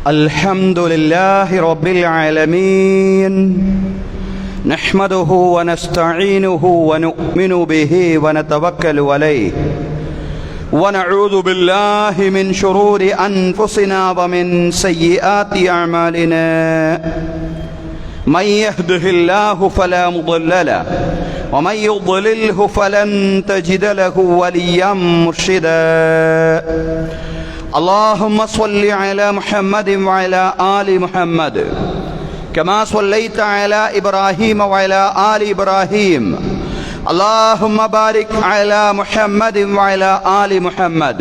الحمد لله رب العالمين نحمده ونستعينه ونؤمن به ونتوكل عليه ونعوذ بالله من شرور أنفسنا ومن سيئات أعمالنا من يهده الله فلا مضل له ومن يضلله فلن تجد له وليا مرشدا اللهم صل على محمد وعلى آل محمد كما صليت على إبراهيم وعلى آل إبراهيم اللهم بارك على محمد وعلى آل محمد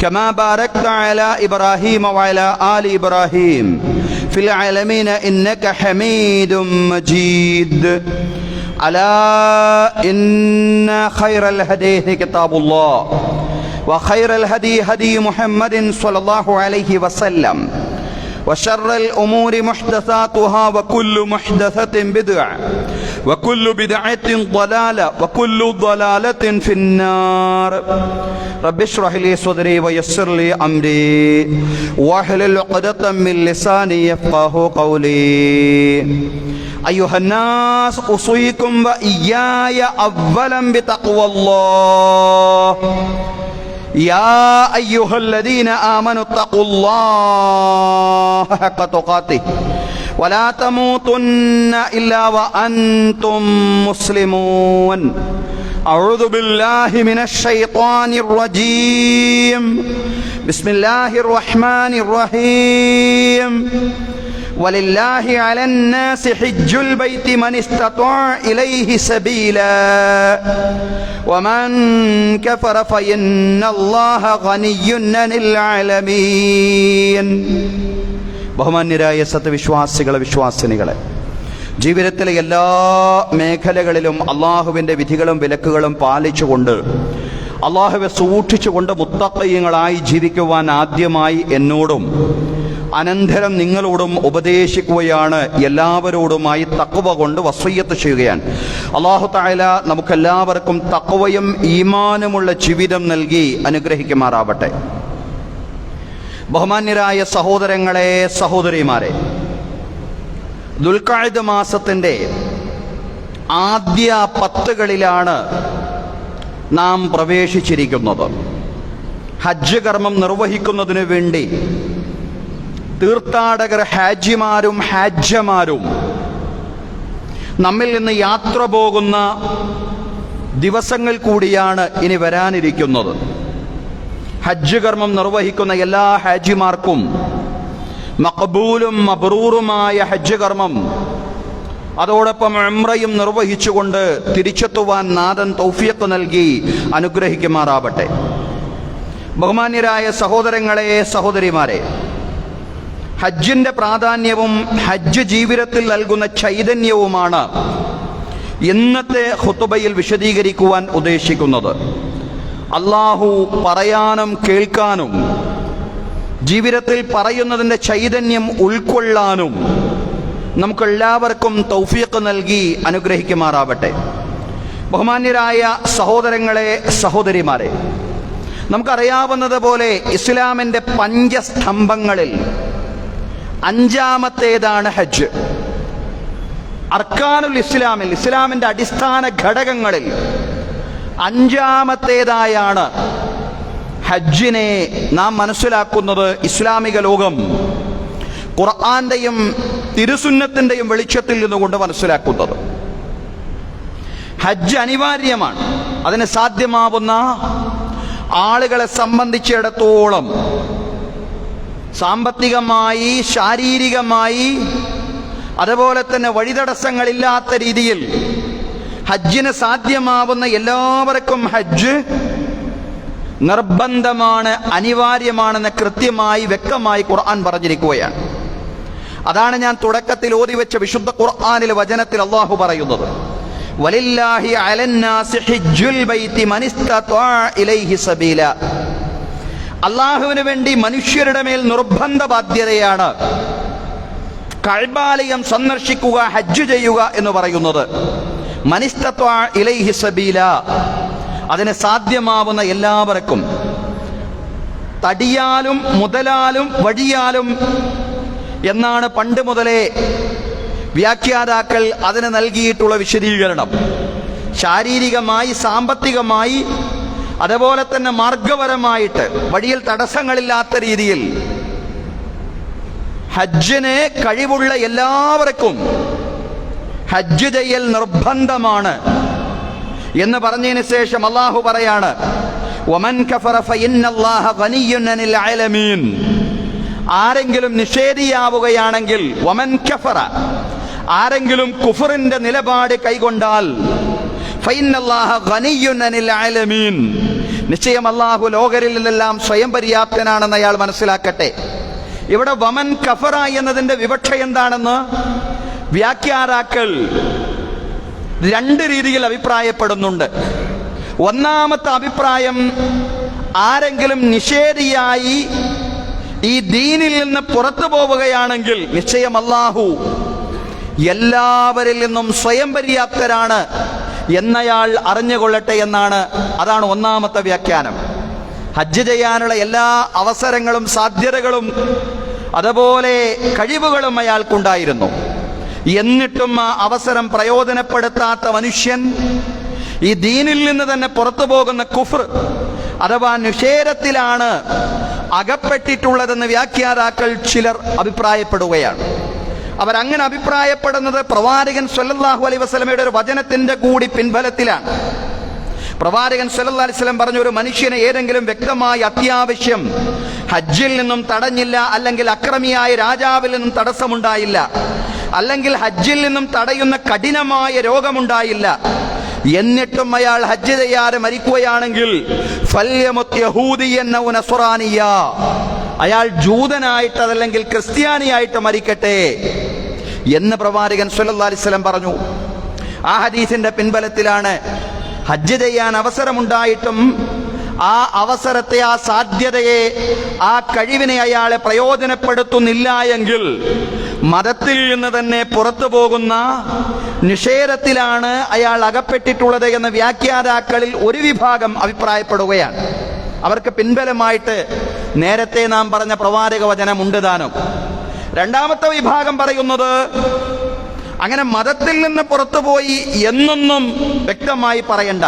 كما باركت على إبراهيم وعلى آل إبراهيم في العالمين إنك حميد مجيد ألا إن خير الحديث كتاب الله وخير الهدي هدي محمد صلى الله عليه وسلم وشر الأمور محدثاتها وكل محدثة بدعة وكل بدعة ضلالة وكل ضلالة في النار رب اشرح لي صدري ويسر لي أمري واحلل عقدة من لساني يفقهوا قولي أيها الناس أوصيكم وإياي أولا بتقوى الله يا أيها الذين آمنوا اتقوا الله حق تقاته ولا تموتن إلا وأنتم مسلمون أعوذ بالله من الشيطان الرجيم بسم الله الرحمن الرحيم ولله على الناس حج البيت من استطاع إليه سبيلا ومن كفر فإن الله غني عن العالمين. ബഹുമാന്യരായ സത്യവിശ്വാസികളെ വിശ്വാസിനികളെ, ജീവിതത്തിലെ എല്ലാ മേഖലകളിലും അള്ളാഹുവിൻ്റെ വിധികളും വിലക്കുകളും പാലിച്ചുകൊണ്ട് അള്ളാഹുവെ സൂക്ഷിച്ചുകൊണ്ട് മുത്തഖീങ്ങളായി ജീവിക്കുവാൻ ആദ്യമായി എന്നോടും അനന്തരം നിങ്ങളോടും ഉപദേശിക്കുകയാണ്. എല്ലാവരോടുമായി തഖ്വ കൊണ്ട് വസിയ്യത്ത് ചെയ്യുകയാണ്. അല്ലാഹു തആല നമുക്കെല്ലാവർക്കും തഖ്വയും ഈമാനുമുള്ള ജീവിതം നൽകി അനുഗ്രഹിക്കുമാറാവട്ടെ. ബഹുമാന്യരായ സഹോദരങ്ങളെ, സഹോദരിമാരെ, ദുൽഖഅദ് മാസത്തിൻ്റെ ആദ്യ 10കളിലാണ് നാം പ്രവേശിച്ചിരിക്കുന്നത്. ഹജ്ജ് കർമ്മം നിർവഹിക്കുന്നതിനു വേണ്ടി തീർത്ഥാടകർ, ഹാജിമാരും ഹാജമാരും നമ്മിൽ നിന്ന് യാത്ര പോകുന്ന ദിവസങ്ങൾ കൂടിയാണ് ഇനി വരാനിരിക്കുന്നത്. ഹജ്ജ് കർമ്മം നിർവഹിക്കുന്ന എല്ലാ ഹാജിമാർക്കും മഖബൂലും മബ്റൂറുമായ ഹജ്ജ് കർമ്മം, അതോടൊപ്പം ഉംറയും നിർവഹിച്ചുകൊണ്ട് തിരിച്ചെത്തുവാൻ നാഥൻ തൗഫീഖ് നൽകി അനുഗ്രഹിക്കുമാറാവട്ടെ. ബഹുമാന്യരായ സഹോദരങ്ങളെ, സഹോദരിമാരെ, ഹജ്ജിന്റെ പ്രാധാന്യവും ഹജ്ജ് ജീവിതത്തിൽ നൽകുന്ന ചൈതന്യവുമാണ് ഇന്നത്തെ ഖുതുബയിൽ വിശദീകരിക്കുവാൻ ഉദ്ദേശിക്കുന്നത്. അല്ലാഹു പറയാനും കേൾക്കാനും ജീവിതത്തിൽ പറയുന്നതിൻ്റെ ചൈതന്യം ഉൾക്കൊള്ളാനും നമുക്കെല്ലാവർക്കും തൗഫീഖ് നൽകി അനുഗ്രഹിക്കുമാറാവട്ടെ. ബഹുമാന്യരായ സഹോദരങ്ങളെ, സഹോദരിമാരെ, നമുക്കറിയാവുന്നതുപോലെ ഇസ്ലാമിൻ്റെ പഞ്ചസ്തംഭങ്ങളിൽ 5ാമത്തേതാണ് ഹജ്ജ്. അർക്കാനുൽ ഇസ്ലാമിൽ, ഇസ്ലാമിൻ്റെ അടിസ്ഥാന ഘടകങ്ങളിൽ 5ാമത്തേതായാണ് ഹജ്ജിനെ നാം മനസ്സിലാക്കുന്നത്. ഇസ്ലാമിക ലോകം ഖുർആന്റെയും തിരുസുന്നത്തിൻ്റെയും വെളിച്ചത്തിൽ നിന്നുകൊണ്ട് മനസ്സിലാക്കുന്നത് ഹജ്ജ് അനിവാര്യമാണ്. അതിന് സാധ്യമാവുന്ന ആളുകളെ സംബന്ധിച്ചിടത്തോളം സാമ്പത്തികമായി, ശാരീരികമായി, അതുപോലെ തന്നെ വഴിതടസ്സങ്ങളില്ലാത്ത രീതിയിൽ ഹജ്ജിന് സാധ്യമാവുന്ന എല്ലാവർക്കും ഹജ്ജ് നിർബന്ധമാണ്, അനിവാര്യമാണെന്ന് കൃത്യമായി വ്യക്തമായി ഖുർആൻ പറഞ്ഞിരിക്കുകയാണ്. അതാണ് ഞാൻ തുടക്കത്തിൽ ഓതിവെച്ച വിശുദ്ധ ഖുർആനിലെ വചനത്തിൽ അല്ലാഹു പറയുന്നത്, വലില്ലാഹി അലന്നാസി ഹിജ്ജുൽ ബൈത്തി മൻ ഇസ്തത്വാ ഇലൈഹി സബീല. അള്ളാഹുവിന് വേണ്ടി മനുഷ്യരുടെ മേൽ നിർബന്ധ ബാധ്യതയാണ് കഅബാലയം സന്ദർശിക്കുക, ഹജ്ജ് ചെയ്യുക എന്ന് പറയുന്നത്. മനിസ്തത്വ ഇലൈഹി സബീല, അതിന് സാധ്യമാവുന്ന എല്ലാവർക്കും, തടിയാലും മുതലാലും വഴിയാലും എന്നാണ് പണ്ട് മുതലേ വ്യാഖ്യാതാക്കൾ അതിന് നൽകിയിട്ടുള്ള വിശദീകരണം. ശാരീരികമായി, സാമ്പത്തികമായി, അതുപോലെ തന്നെ മാർഗപരമായിട്ട് വഴിയിൽ തടസ്സങ്ങളില്ലാത്ത രീതിയിൽ ഹജ്ജിന് കഴിവുള്ള എല്ലാവർക്കും ഹജ്ജ് ചെയ്യൽ നിർബന്ധമാണ് എന്ന് പറഞ്ഞതിന് ശേഷം അള്ളാഹു പറയാണ്, വമൻ കഫറ ഫഇന്നല്ലാഹ ഗനിയ്യുൻ അനിൽ ആലമീൻ. ആരെങ്കിലും നിഷേധിയാവുകയാണെങ്കിൽ, വമൻ കഫറ, ആരെങ്കിലും കുഫറിന്റെ നിലപാട് കൈകൊണ്ടാൽ, ഫഇന്നല്ലാഹ ഗനിയ്യുൻ അനിൽ ആലമീൻ, നിശ്ചയം അള്ളാഹു ലോകരിൽ നിന്നെല്ലാം സ്വയം പര്യാപ്തനാണെന്ന് അയാൾ മനസ്സിലാക്കട്ടെ. ഇവിടെ വമൻ കഫറ എന്നതിന്റെ വിവക്ഷ എന്താണെന്ന് വ്യാഖ്യാതാക്കൾ രണ്ട് രീതിയിൽ അഭിപ്രായപ്പെടുന്നുണ്ട്. ഒന്നാമത്തെ അഭിപ്രായം, ആരെങ്കിലും നിഷേധിയായി ഈ ദീനിൽ നിന്ന് പുറത്തു പോവുകയാണെങ്കിൽ നിശ്ചയം അല്ലാഹു എല്ലാവരിൽ നിന്നും സ്വയം പര്യാപ്തരാണ് എന്നയാൾ അറിഞ്ഞുകൊള്ളട്ടെ എന്നാണ്. അതാണ് ഒന്നാമത്തെ വ്യാഖ്യാനം. ഹജ്ജ് ചെയ്യാനുള്ള എല്ലാ അവസരങ്ങളും സാധ്യതകളും അതുപോലെ കഴിവുകളും അയാൾക്കുണ്ടായിരുന്നു. എന്നിട്ടും ആ അവസരം പ്രയോജനപ്പെടുത്താത്ത മനുഷ്യൻ ഈ ദീനിൽ നിന്ന് തന്നെ പുറത്തു പോകുന്ന കുഫ്ർ അഥവാ നിഷേധത്തിലാണ് അകപ്പെട്ടിട്ടുള്ളതെന്ന് വ്യാഖ്യാതാക്കൾ ചിലർ അഭിപ്രായപ്പെടുകയാണ്. അവരങ്ങനെ അഭിപ്രായപ്പെടുന്നത് പ്രവാചകൻ സ്വല്ലല്ലാഹു അലൈഹി വസല്ലമയുടെ ഒരു വചനത്തിന്റെ കൂടി പിൻബലത്തിലാണ്. പ്രവാചകൻ സ്വല്ലല്ലാഹു അലൈഹി വസല്ലം പറഞ്ഞു, ഒരു മനുഷ്യന് ഏതെങ്കിലും വ്യക്തമായ അത്യാവശ്യം ഹജ്ജിൽ നിന്നും തടഞ്ഞില്ല, അല്ലെങ്കിൽ അക്രമിയായ രാജാവിൽ നിന്നും തടസ്സമുണ്ടായില്ല, അല്ലെങ്കിൽ ഹജ്ജിൽ നിന്നും തടയുന്ന കഠിനമായ രോഗമുണ്ടായില്ല, എന്നിട്ടും അയാൾ ഹജ്ജ് ചെയ്യാതെ മരിക്കുകയാണെങ്കിൽ ഫല്യമുത് യഹൂദിയൻ ഔ നസ്റാനിയ, അയാൾ ജൂതനായിട്ട് അതല്ലെങ്കിൽ ക്രിസ്ത്യാനിയായിട്ട് മരിക്കട്ടെ എന്ന് പ്രവാചകൻ സ്വല്ലല്ലാഹു അലൈഹി വസല്ലം പറഞ്ഞു. ആ ഹദീസിന്റെ പിൻബലത്തിലാണ് ഹജ്ജ് ചെയ്യാൻ അവസരമുണ്ടായിട്ടും ആ അവസരത്തെ, ആ സാധ്യതയെ, ആ കഴിവിനെ അയാളെ പ്രയോജനപ്പെടുത്തുന്നില്ല എങ്കിൽ മതത്തിൽ നിന്ന് തന്നെ പുറത്തു പോകുന്ന നിഷേധത്തിലാണ് അയാൾ അകപ്പെട്ടിട്ടുള്ളത് എന്ന വ്യാഖ്യാതാക്കളിൽ ഒരു വിഭാഗം അഭിപ്രായപ്പെടുകയാണ്. അവർക്ക് പിൻബലമായിട്ട് നേരത്തെ നാം പറഞ്ഞ പ്രവാചക വചനമുണ്ട് താനും. രണ്ടാമത്തെ വിഭാഗം പറയുന്നത്, അങ്ങനെ മതത്തിൽ നിന്ന് പുറത്തുപോയി എന്നൊന്നും വ്യക്തമായി പറയണ്ട,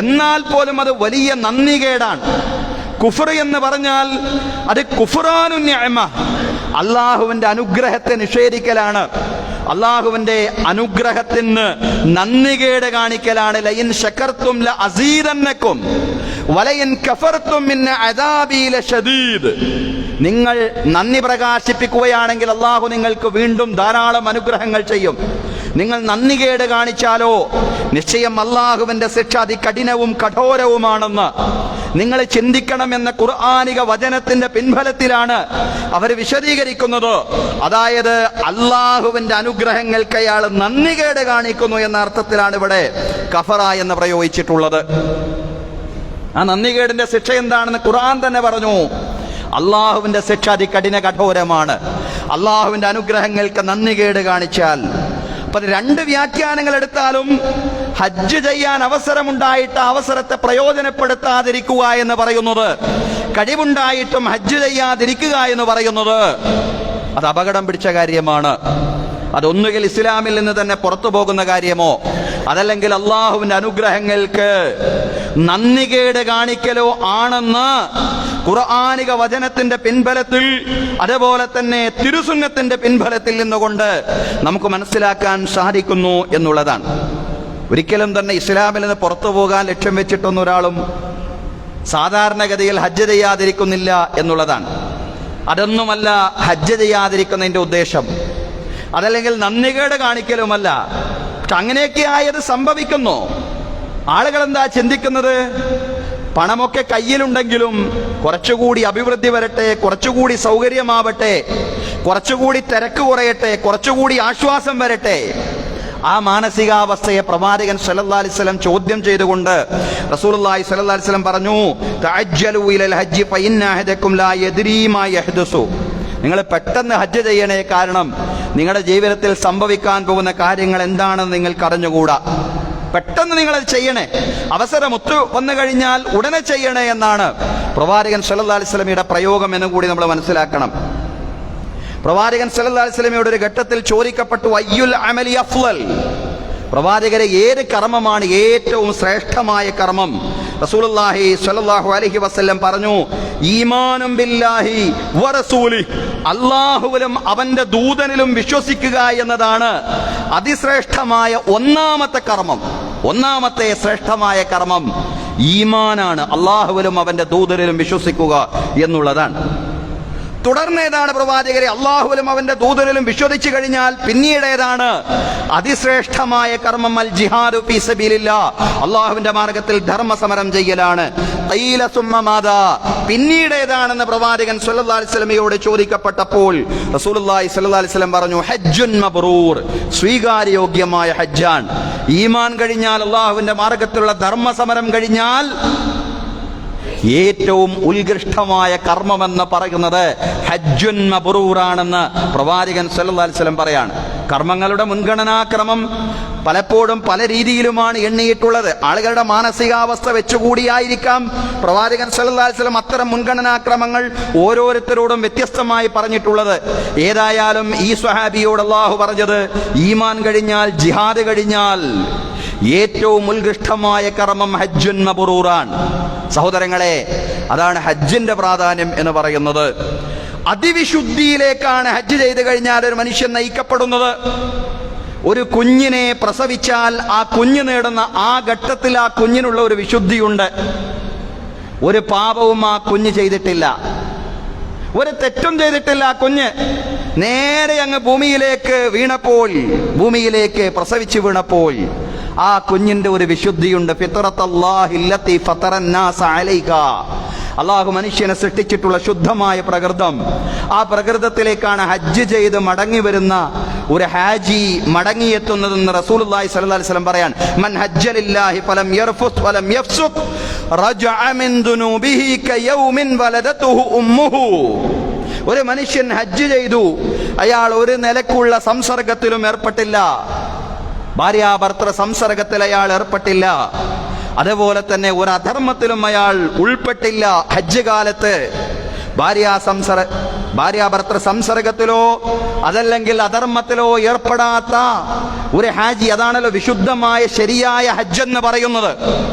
എന്നാൽ പോലും അത് വലിയ നന്ദികേടാണ്. കുഫർ എന്ന് പറഞ്ഞാൽ അത് കുഫ്റാനു നിഅമ, അള്ളാഹുവിന്റെ അനുഗ്രഹത്തെ നിഷേധിക്കലാണ്, അള്ളാഹുവിന്റെ അനുഗ്രഹത്തിന് നന്ദികേട് കാണിക്കലാണ്. ലയിൻ ശകർത്തും ലഅസീദന്നകും വലയിൻ കഫർത്തും മിൻ അദാബി ലശദീദ്. നിങ്ങൾ നന്ദി പ്രകാശിപ്പിക്കുകയാണെങ്കിൽ അള്ളാഹു നിങ്ങൾക്ക് വീണ്ടും ധാരാളം അനുഗ്രഹങ്ങൾ ചെയ്യും. നിങ്ങൾ നന്ദികേട് കാണിച്ചാലോ നിശ്ചയം അള്ളാഹുവിന്റെ ശിക്ഷ അതികഠിനവും കഠോരവുമാണെന്ന് നിങ്ങൾ ചിന്തിക്കണമെന്ന ഖുർആനിക വചനത്തിന്റെ പിൻബലത്തിലാണ് അവർ വിശദീകരിക്കുന്നത്. അതായത് അള്ളാഹുവിന്റെ അനുഗ്രഹങ്ങൾക്ക് അയാൾ നന്ദികേട് കാണിക്കുന്നു എന്ന അർത്ഥത്തിലാണ് ഇവിടെ കഫറ എന്ന് പ്രയോഗിച്ചിട്ടുള്ളത്. ആ നന്ദികേടിന്റെ ശിക്ഷ എന്താണെന്ന് ഖുർആൻ തന്നെ പറഞ്ഞു. അള്ളാഹുവിന്റെ ശിക്ഷ അതികഠിന കഠോരമാണ്, അള്ളാഹുവിന്റെ അനുഗ്രഹങ്ങൾക്ക് നന്ദികേട് കാണിച്ചാൽ. അപ്പൊ രണ്ട് വ്യാഖ്യാനങ്ങൾ എടുത്താലും ഹജ്ജ് ചെയ്യാൻ അവസരമുണ്ടായിട്ട് അവസരത്തെ പ്രയോജനപ്പെടുത്താതിരിക്കുക എന്ന് പറയുന്നത്, കഴിവുണ്ടായിട്ടും ഹജ്ജ് ചെയ്യാതിരിക്കുക എന്ന് പറയുന്നത്, അത് അപകടം പിടിച്ച കാര്യമാണ്. അതൊന്നുകിൽ ഇസ്ലാമിൽ നിന്ന് തന്നെ പുറത്തു പോകുന്ന കാര്യമോ അതല്ലെങ്കിൽ അള്ളാഹുവിന്റെ അനുഗ്രഹങ്ങൾക്ക് നന്ദികേട് കാണിക്കലോ ആണെന്ന് ഖുർആനിക വചനത്തിന്റെ പിൻബലത്തിൽ അതുപോലെ തന്നെ തിരുസുന്നത്തിന്റെ പിൻബലത്തിൽ നിന്നുകൊണ്ട് നമുക്ക് മനസ്സിലാക്കാൻ സാധിക്കുന്നു എന്നുള്ളതാണ്. ഒരിക്കലും തന്നെ ഇസ്ലാമിൽ നിന്ന് പുറത്തു പോകാൻ ലക്ഷ്യം വെച്ചിട്ടൊന്നും ഒരാളും സാധാരണഗതിയിൽ ഹജ്ജ് ചെയ്യാതിരിക്കുന്നില്ല എന്നുള്ളതാണ്. അതൊന്നുമല്ല ഹജ്ജ് ചെയ്യാതിരിക്കുന്നതിന്റെ ഉദ്ദേശം, അതല്ലെങ്കിൽ നന്ദികേട് കാണിക്കലുമല്ല. പക്ഷെ അങ്ങനെയൊക്കെ ആയത് സംഭവിക്കുന്നു. ആളുകൾ എന്താ ചിന്തിക്കുന്നത്? പണമൊക്കെ കയ്യിലുണ്ടെങ്കിലും കുറച്ചുകൂടി അഭിവൃദ്ധി വരട്ടെ, കുറച്ചുകൂടി സൗകര്യമാവട്ടെ, കുറച്ചുകൂടി തിരക്ക് കുറയട്ടെ, കുറച്ചുകൂടി ആശ്വാസം വരട്ടെ, ആ മാനസികാവസ്ഥയെ പ്രവാചകൻ സല്ലല്ലാഹു അലൈഹി വസല്ലം ചോദ്യം ചെയ്തുകൊണ്ട് റസൂലുള്ളാഹി സ്വല്ലല്ലാഹു അലൈഹി വസല്ലം പറഞ്ഞു, തഅജ്ജലു ഇലൽ ഹജ്ജ് ഫഇന്ന അഹദകും ലാ യദ്രീ മാ യഹ്ദുസു. നിങ്ങൾ പെട്ടെന്ന് ഹജ്ജ് ചെയ്യണേ, കാരണം നിങ്ങളുടെ ജീവിതത്തിൽ സംഭവിക്കാൻ പോകുന്ന കാര്യങ്ങൾ എന്താണെന്ന് നിങ്ങൾക്ക് അറിഞ്ഞുകൂടാ. പെട്ടെന്ന് നിങ്ങളത് ചെയ്യണേ, അവസരം ഒത്തു വന്നു കഴിഞ്ഞാൽ ഉടനെ ചെയ്യണേ എന്നാണ് പ്രവാചകൻ സല്ലല്ലാഹു അലൈഹി വസല്ലമയുടെ പ്രയോഗം എന്ന് കൂടി നമ്മൾ മനസ്സിലാക്കണം. പ്രവാചകൻ സല്ലല്ലാഹു അലൈഹി വസല്ലമയോട് ഒരു ഘട്ടത്തിൽ ചോദിക്കപ്പെട്ടു, അയ്യുൽ അമലി അഫ്ളൽ, പ്രവാചകരെ ഏത് കർമ്മമാണ് ഏറ്റവും ശ്രേഷ്ഠമായ കർമ്മം? റസൂലുള്ളാഹി സ്വല്ലല്ലാഹു അലൈഹി വസല്ലം പറഞ്ഞു, ഈമാനും ബില്ലാഹി വറസൂലിഹി, അല്ലാഹുവിലും അവന്റെ ദൂതനിലും വിശ്വസിക്കുക എന്നതാണ് അതിശ്രേഷ്ഠമായ ഒന്നാമത്തെ കർമ്മം. ഒന്നാമത്തെ ശ്രേഷ്ഠമായ കർമ്മം ഈമാനാണ്, അല്ലാഹുവിലും അവന്റെ ദൂതനിലും വിശ്വസിക്കുക എന്നുള്ളതാണ്. തുടർന്ന് ഏതാണ് പ്രവാചകരെ? അല്ലാഹുവിലും അവന്റെ ദൂതനിലും വിശ്വസിച്ചു കഴിഞ്ഞാൽ പിന്നീട് ഏതാണ് അതിശ്രേഷ്ഠമായ കർമ്മം? അൽ ജിഹാദു ഫീ സബീലില്ലാഹ്, അല്ലാഹുവിന്റെ മാർഗത്തിൽ ധർമ്മസമരം ചെയ്യലാണ്. ഖീല സുമ്മ മാദാ, പിന്നീട് ഏതാണെന്ന് പ്രവാചകൻ സല്ലല്ലാഹു അലൈഹി വസല്ലമയോട് ചോദിക്കപ്പെട്ടപ്പോൾ റസൂലുള്ളാഹി സ്വല്ലല്ലാഹു അലൈഹി വസല്ലം പറഞ്ഞു, ഹജ്ജുൻ മബ്റൂർ, സ്വീകാര്യോഗ്യമായ ഹജ്ജാൻ. ഈമാൻ കഴിഞ്ഞാൽ, അല്ലാഹുവിന്റെ മാർഗത്തിലുള്ള ധർമ്മസമരം കഴിഞ്ഞാൽ ഏറ്റവും ഉത്കൃഷ്ടമായ കർമ്മമെന്ന് പറയുന്നത് ഹജ്ജുൻ മബ്റൂറാണെന്ന് പ്രവാചകൻ സല്ലല്ലാഹു അലൈഹി വസല്ലം പറയാണ്. കർമ്മങ്ങളുടെ മുൻഗണനാക്രമം പലപ്പോഴും പല രീതിയിലുമാണ് എണ്ണിയിട്ടുള്ളത്. ആളുകളുടെ മാനസികാവസ്ഥ വെച്ചുകൂടിയായിരിക്കാം പ്രവാചകൻ സല്ലല്ലാഹു അലൈഹി വസല്ലം അത്തരം മുൻഗണനാക്രമങ്ങൾ ഓരോരുത്തരോടും വ്യത്യസ്തമായി പറഞ്ഞിട്ടുള്ളത്. ഏതായാലും ഈ സ്വഹാബിയോട് അല്ലാഹു പറഞ്ഞത്, ഈമാൻ കഴിഞ്ഞാൽ, ജിഹാദ് കഴിഞ്ഞാൽ ഏറ്റവും ഉത്കൃഷ്ടമായ കർമ്മം ഹജ്ജുൻ മബ്റൂറാൻ. സഹോദരങ്ങളെ, അതാണ് ഹജ്ജിന്റെ പ്രാധാന്യം എന്ന് പറയുന്നത്. അതിവിശുദ്ധിയിലേക്കാണ് ഹജ്ജ് ചെയ്തു കഴിഞ്ഞാൽ ഒരു മനുഷ്യൻ നയിക്കപ്പെടുന്നത്. ഒരു കുഞ്ഞിനെ പ്രസവിച്ചാൽ ആ കുഞ്ഞ് നേടുന്ന ആ ഘട്ടത്തിൽ ആ കുഞ്ഞിനുള്ള ഒരു വിശുദ്ധിയുണ്ട്. ഒരു പാപവും ആ കുഞ്ഞ് ചെയ്തിട്ടില്ല, ഒരു തെറ്റും ചെയ്തിട്ടില്ല. ആ കുഞ്ഞ് നേരെ അങ്ങ് ഭൂമിയിലേക്ക് വീണപ്പോൾ, ഭൂമിയിലേക്ക് പ്രസവിച്ചു വീണപ്പോൾ ആ കുഞ്ഞിന്റെ ഒരു വിശുദ്ധിയുണ്ട്. ഫിത്രത്തല്ലാഹി അല്ലതി ഫതറന്നാസ അലൈഹാ, അള്ളാഹു മനുഷ്യനെ സൃഷ്ടിച്ചിട്ടുള്ള ശുദ്ധമായ പ്രകൃതം. ആ പ്രകൃതത്തിലേക്കാണ് ഹജ്ജ് ചെയ്ത് മടങ്ങി വരുന്ന ഒരു ഹാജി മടങ്ങിയെത്തുന്നതെന്ന് റസൂലുള്ളാഹി സ്വല്ലല്ലാഹു അലൈഹി വസല്ലം പറയാൻ, മൻ ഹജ്ജ ലില്ലാഹി ഫലം യർഫുസ് വലം യഫ്സുഖ് റജഅ മിൻ ദുനൂബിഹി കയൗമിൻ വലദതുഹു ഉമ്മുഹു. ഒരു മനുഷ്യൻ ഹജ്ജ് ചെയ്തു, അയാൾ ഒരു നിലക്കുള്ള സംസർഗത്തിലും ഏർപ്പെട്ടില്ല, ഭാര്യാഭർത്തൃ സംസർഗത്തിൽ അയാൾ ഏർപ്പെട്ടില്ല, അതുപോലെ തന്നെ ഒരു അധർമ്മത്തിലും അയാൾ ഉൾപ്പെട്ടില്ല. ഹജ്ജ് കാലത്ത് ഭാര്യാഭർത്തൃ സംസർഗത്തിലോ അതല്ലെങ്കിൽ അധർമ്മത്തിലോ ഏർപ്പെടാത്ത ഒരു ഹാജി, അതാണല്ലോ വിശുദ്ധമായ ശരിയായ ഹജ്ജ് എന്ന് പറയുന്നത്.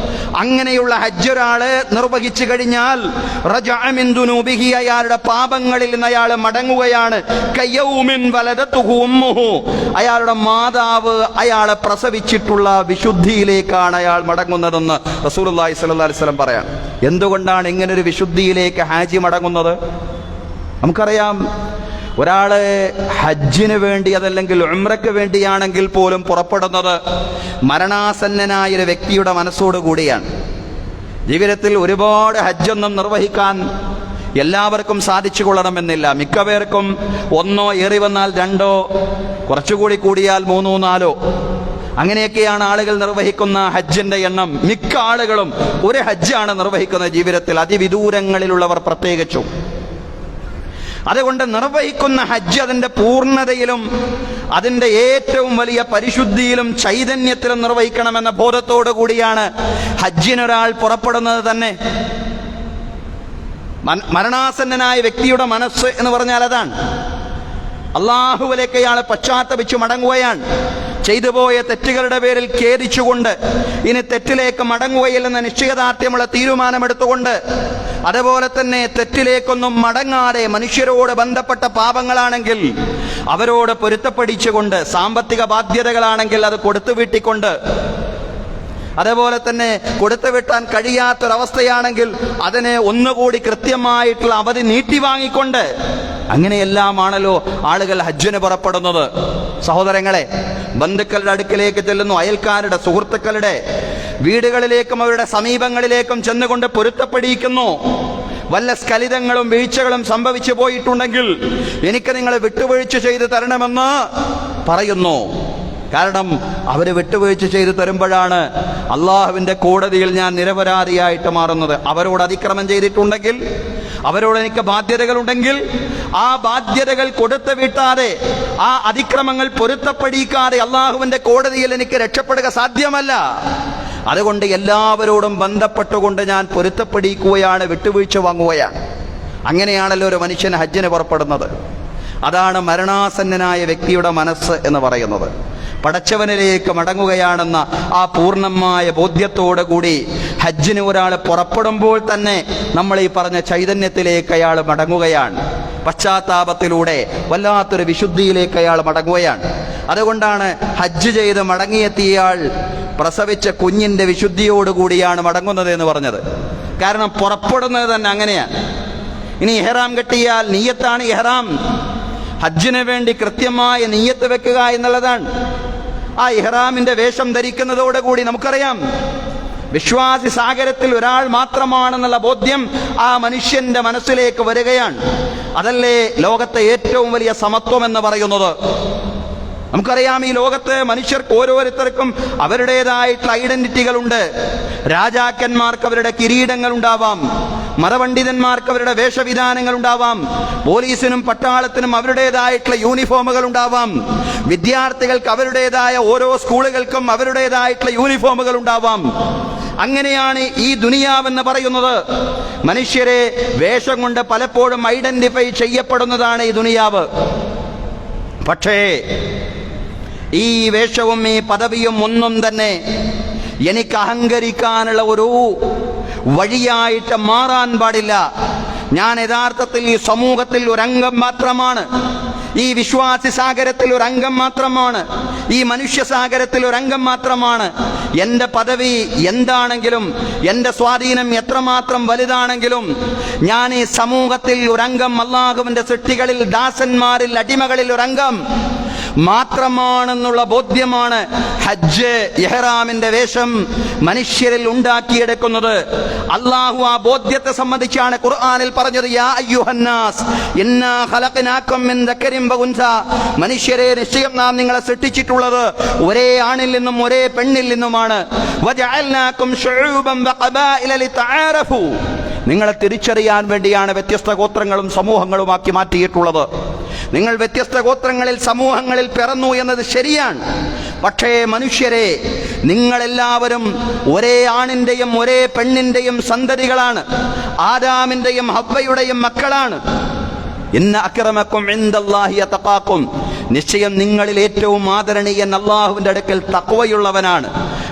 അങ്ങനെയുള്ള ഹജ്ജ് ഒരാള് നിർവഹിച്ചു കഴിഞ്ഞാൽ റജഅ മിൻ ദുനൂബിഹി, അയാളുടെ പാപങ്ങളിൽ നിന്ന് അയാൾ മടങ്ങുകയാണ്. കയൗമിൻ വലദതുഹു ഉമ്മുഹു, അയാളുടെ മാതാവ് അയാളെ പ്രസവിച്ചിട്ടുള്ള വിശുദ്ധിയിലേക്കാണ് അയാൾ മടങ്ങുന്നതെന്ന് റസൂലുള്ളാഹി സ്വല്ലല്ലാഹു അലൈഹി വസല്ലം പറയാം. എന്തുകൊണ്ടാണ് ഇങ്ങനൊരു വിശുദ്ധിയിലേക്ക് ഹാജി മടങ്ങുന്നത്? നമുക്കറിയാം, ഒരാള് ഹജ്ജിന് വേണ്ടി അതല്ലെങ്കിൽ ഉംറയ്ക്ക് വേണ്ടിയാണെങ്കിൽ പോലും പുറപ്പെടുന്നത് മരണാസന്നനായ ഒരു വ്യക്തിയുടെ മനസ്സോടുകൂടിയാണ്. ജീവിതത്തിൽ ഒരുപാട് ഹജ്ജൊന്നും നിർവഹിക്കാൻ എല്ലാവർക്കും സാധിച്ചു കൊള്ളണമെന്നില്ല. മിക്കപേർക്കും ഒന്നോ, ഏറി വന്നാൽ രണ്ടോ, കുറച്ചുകൂടി കൂടിയാൽ മൂന്നോ നാലോ, അങ്ങനെയൊക്കെയാണ് ആളുകൾ നിർവഹിക്കുന്ന ഹജ്ജിന്റെ എണ്ണം. മിക്ക ആളുകളും ഒരു ഹജ്ജാണ് നിർവഹിക്കുന്നത് ജീവിതത്തിൽ, അതിവിദൂരങ്ങളിലുള്ളവർ പ്രത്യേകിച്ചും. അതുകൊണ്ട് നിർവഹിക്കുന്ന ഹജ്ജ് അതിന്റെ പൂർണ്ണതയിലും അതിന്റെ ഏറ്റവും വലിയ പരിശുദ്ധിയിലും ചൈതന്യത്തിലും നിർവഹിക്കണമെന്ന ബോധത്തോടു കൂടിയാണ് ഹജ്ജിനൊരാൾ പുറപ്പെടുന്നത് തന്നെ. മരണാസന്നനായ വ്യക്തിയുടെ മനസ്സ് എന്ന് പറഞ്ഞാൽ അതാണ്. അള്ളാഹുവിലേക്ക് അയാൾ പശ്ചാത്തപിച്ചു മടങ്ങുകയാണ്. ചെയ്തുപോയ തെറ്റുകളുടെ പേരിൽ ഖേദിച്ചുകൊണ്ട് ഇനി തെറ്റിലേക്ക് മടങ്ങുകയില്ലെന്ന നിശ്ചയദാർഢ്യമുള്ള തീരുമാനമെടുത്തുകൊണ്ട്, അതുപോലെ തന്നെ തെറ്റിലേക്കൊന്നും മടങ്ങാതെ മനുഷ്യരോട് ബന്ധപ്പെട്ട പാപങ്ങളാണെങ്കിൽ അവരോട് പൊരുത്തപ്പെടിച്ചുകൊണ്ട്, സാമ്പത്തിക ബാധ്യതകളാണെങ്കിൽ അത് കൊടുത്തു വീട്ടിക്കൊണ്ട്, അതേപോലെ തന്നെ കൊടുത്തു വിട്ടാൻ കഴിയാത്തൊരവസ്ഥയാണെങ്കിൽ അതിനെ ഒന്നുകൂടി കൃത്യമായിട്ടുള്ള അവധി നീട്ടി വാങ്ങിക്കൊണ്ട്, അങ്ങനെയെല്ലാമാണല്ലോ ആളുകൾ ഹജ്ജിന് പുറപ്പെടുന്നത്. സഹോദരങ്ങളെ, ബന്ധുക്കളുടെ അടുക്കിലേക്ക് ചെല്ലുന്നു, അയൽക്കാരുടെ, സുഹൃത്തുക്കളുടെ വീടുകളിലേക്കും അവരുടെ സമീപങ്ങളിലേക്കും ചെന്നുകൊണ്ട് പൊരുത്തപ്പെടിയിക്കുന്നു. വല്ല സ്ഖലിതങ്ങളും വീഴ്ചകളും സംഭവിച്ചു പോയിട്ടുണ്ടെങ്കിൽ എനിക്ക് നിങ്ങൾ വിട്ടുവീഴ്ച ചെയ്തു തരണമെന്ന് പറയുന്നു. കാരണം അവർ വിട്ടുവീഴ്ച ചെയ്തു തരുമ്പോഴാണ് അള്ളാഹുവിൻ്റെ കോടതിയിൽ ഞാൻ നിരപരാധിയായിട്ട് മാറുന്നത്. അവരോട് അതിക്രമം ചെയ്തിട്ടുണ്ടെങ്കിൽ, അവരോട് എനിക്ക് ബാധ്യതകളുണ്ടെങ്കിൽ, ആ ബാധ്യതകൾ കൊടുത്തു വീട്ടാതെ, ആ അതിക്രമങ്ങൾ പൊരുത്തപ്പെടിക്കാതെ അള്ളാഹുവിൻ്റെ കോടതിയിൽ എനിക്ക് രക്ഷപ്പെടുക സാധ്യമല്ല. അതുകൊണ്ട് എല്ലാവരോടും ബന്ധപ്പെട്ടുകൊണ്ട് ഞാൻ പൊരുത്തപ്പെടിക്കുകയാണ്, വിട്ടുവീഴ്ച വാങ്ങുകയാണ്. അങ്ങനെയാണല്ലോ ഒരു മനുഷ്യൻ ഹജ്ജിന് പുറപ്പെടുന്നത്. അതാണ് മരണാസന്നനായ വ്യക്തിയുടെ മനസ്സ് എന്ന് പറയുന്നത്. പടച്ചവനിലേക്ക് മടങ്ങുകയാണെന്ന ആ പൂർണ്ണമായ ബോധ്യത്തോടു കൂടി ഹജ്ജിന് ഒരാൾ പുറപ്പെടുമ്പോൾ തന്നെ നമ്മൾ ഈ പറഞ്ഞ ചൈതന്യത്തിലേക്ക് അയാൾ മടങ്ങുകയാണ്. പശ്ചാത്താപത്തിലൂടെ വല്ലാത്തൊരു വിശുദ്ധിയിലേക്ക് അയാൾ മടങ്ങുകയാണ്. അതുകൊണ്ടാണ് ഹജ്ജ് ചെയ്ത് മടങ്ങിയെത്തിയയാൾ പ്രസവിച്ച കുഞ്ഞിൻ്റെ വിശുദ്ധിയോടുകൂടിയാണ് മടങ്ങുന്നത് എന്ന് പറഞ്ഞത്. കാരണം പുറപ്പെടുന്നത് തന്നെ അങ്ങനെയാണ്. ഇനി ഇഹ്റാം കെട്ടിയാൽ നിയ്യത്താണ് ഇഹ്റാം. ഹജ്ജിന് വേണ്ടി കൃത്യമായ നിയ്യത്ത് വെക്കുക എന്നുള്ളതാണ്. ആ ഇഹ്റാമിന്റെ വേഷം ധരിക്കുന്നതോടുകൂടി നമുക്കറിയാം വിശ്വാസി സാഗരത്തിൽ ഒരാൾ മാത്രമാണെന്നുള്ള ബോധ്യം ആ മനുഷ്യന്റെ മനസ്സിലേക്ക് വരികയാണ്. അതല്ലേ ലോകത്തെ ഏറ്റവും വലിയ സമത്വം എന്ന് പറയുന്നത്. നമുക്കറിയാം ഈ ലോകത്ത് മനുഷ്യർക്ക് ഓരോരുത്തർക്കും അവരുടേതായിട്ടുള്ള ഐഡന്റിറ്റികളുണ്ട്. രാജാക്കന്മാർക്ക് അവരുടെ കിരീടങ്ങൾ ഉണ്ടാവാം, മതപണ്ഡിതന്മാർക്ക് അവരുടെ വേഷവിധാനങ്ങൾ ഉണ്ടാവാം, പോലീസിനും പട്ടാളത്തിനും അവരുടേതായിട്ടുള്ള യൂണിഫോമുകൾ ഉണ്ടാവാം, വിദ്യാർത്ഥികൾക്ക് അവരുടേതായ ഓരോ സ്കൂളുകൾക്കും അവരുടേതായിട്ടുള്ള യൂണിഫോമുകൾ ഉണ്ടാവാം. അങ്ങനെയാണ് ഈ ദുനിയാവെന്ന് പറയുന്നത്. മനുഷ്യരെ വേഷം കൊണ്ട് പലപ്പോഴും ഐഡന്റിഫൈ ചെയ്യപ്പെടുന്നതാണ് ഈ ദുനിയാവ്. പക്ഷേ ഈ വേഷവും ഈ പദവിയും ഒന്നും തന്നെ എനിക്ക് അഹങ്കരിക്കാനുള്ള ഒരു വഴിയായിട്ട് മാറാൻ പാടില്ല. ഞാൻ യഥാർത്ഥത്തിൽ ഈ സമൂഹത്തിൽ ഒരംഗം മാത്രമാണ്, ഈ വിശ്വാസി സാഗരത്തിൽ ഒരംഗം മാത്രമാണ്, ഈ മനുഷ്യ സാഗരത്തിൽ ഒരംഗം മാത്രമാണ്. എൻ്റെ പദവി എന്താണെങ്കിലും, എൻ്റെ സ്വാധീനം എത്രമാത്രം വലുതാണെങ്കിലും ഞാൻ ഈ സമൂഹത്തിൽ ഒരംഗം, അല്ലാഹുവിൻ്റെ സൃഷ്ടികളിൽ, ദാസന്മാരിൽ, അടിമകളിൽ ഒരംഗം മാത്രമാണെന്നുള്ള ബോധ്യമാണ് ഹജ്ജ് ഇഹ്റാമിന്റെ വേഷം മനുഷ്യരിൽ ഉണ്ടാക്കിയെടുക്കുന്നത്. അള്ളാഹു ആ ബോധ്യത്തെ സംബന്ധിച്ചാണ് ഖുർആനിൽ പറഞ്ഞത്, യാ അയ്യുഹന്നാസ് ഇന്നാ ഖലഖനാകും മിൻ ദക്കരിൻ വഉൻസ, മനുഷ്യരെ നിശ്ചയം നാം നിങ്ങളെ സൃഷ്ടിച്ചിട്ടുള്ളത് ഒരേ ആണിൽ നിന്നും ഒരേ പെണ്ണിൽ നിന്നുമാണ്. വജഅൽനാകും ശുഊബൻ വഖബായില ലിതആറഫു, നിങ്ങളെ തിരിച്ചറിയാൻ വേണ്ടിയാണ് വ്യത്യസ്ത ഗോത്രങ്ങളും സമൂഹങ്ങളുമാക്കി മാറ്റിയിട്ടുള്ളത്. നിങ്ങൾ വ്യത്യസ്ത ഗോത്രങ്ങളിൽ, സമൂഹങ്ങളിൽ പിറന്നു എന്നത് ശരിയാണ്. പക്ഷേ മനുഷ്യരെ, നിങ്ങളെല്ലാവരും ഒരേ ആണിൻ്റെയും ഒരേ പെണ്ണിൻ്റെയും സന്തതികളാണ്, ആദാമിൻ്റെയും ഹവ്വയുടെയും മക്കളാണ്. ഇന്ന അക്രമക്കും ഇൻദല്ലാഹി അത്ഖാക്കും, നിശ്ചയം നിങ്ങളിൽ ഏറ്റവും ആദരണീയൻ അല്ലാഹുവിൻ്റെ അടുക്കൽ തഖ്വയുള്ളവനാണ്.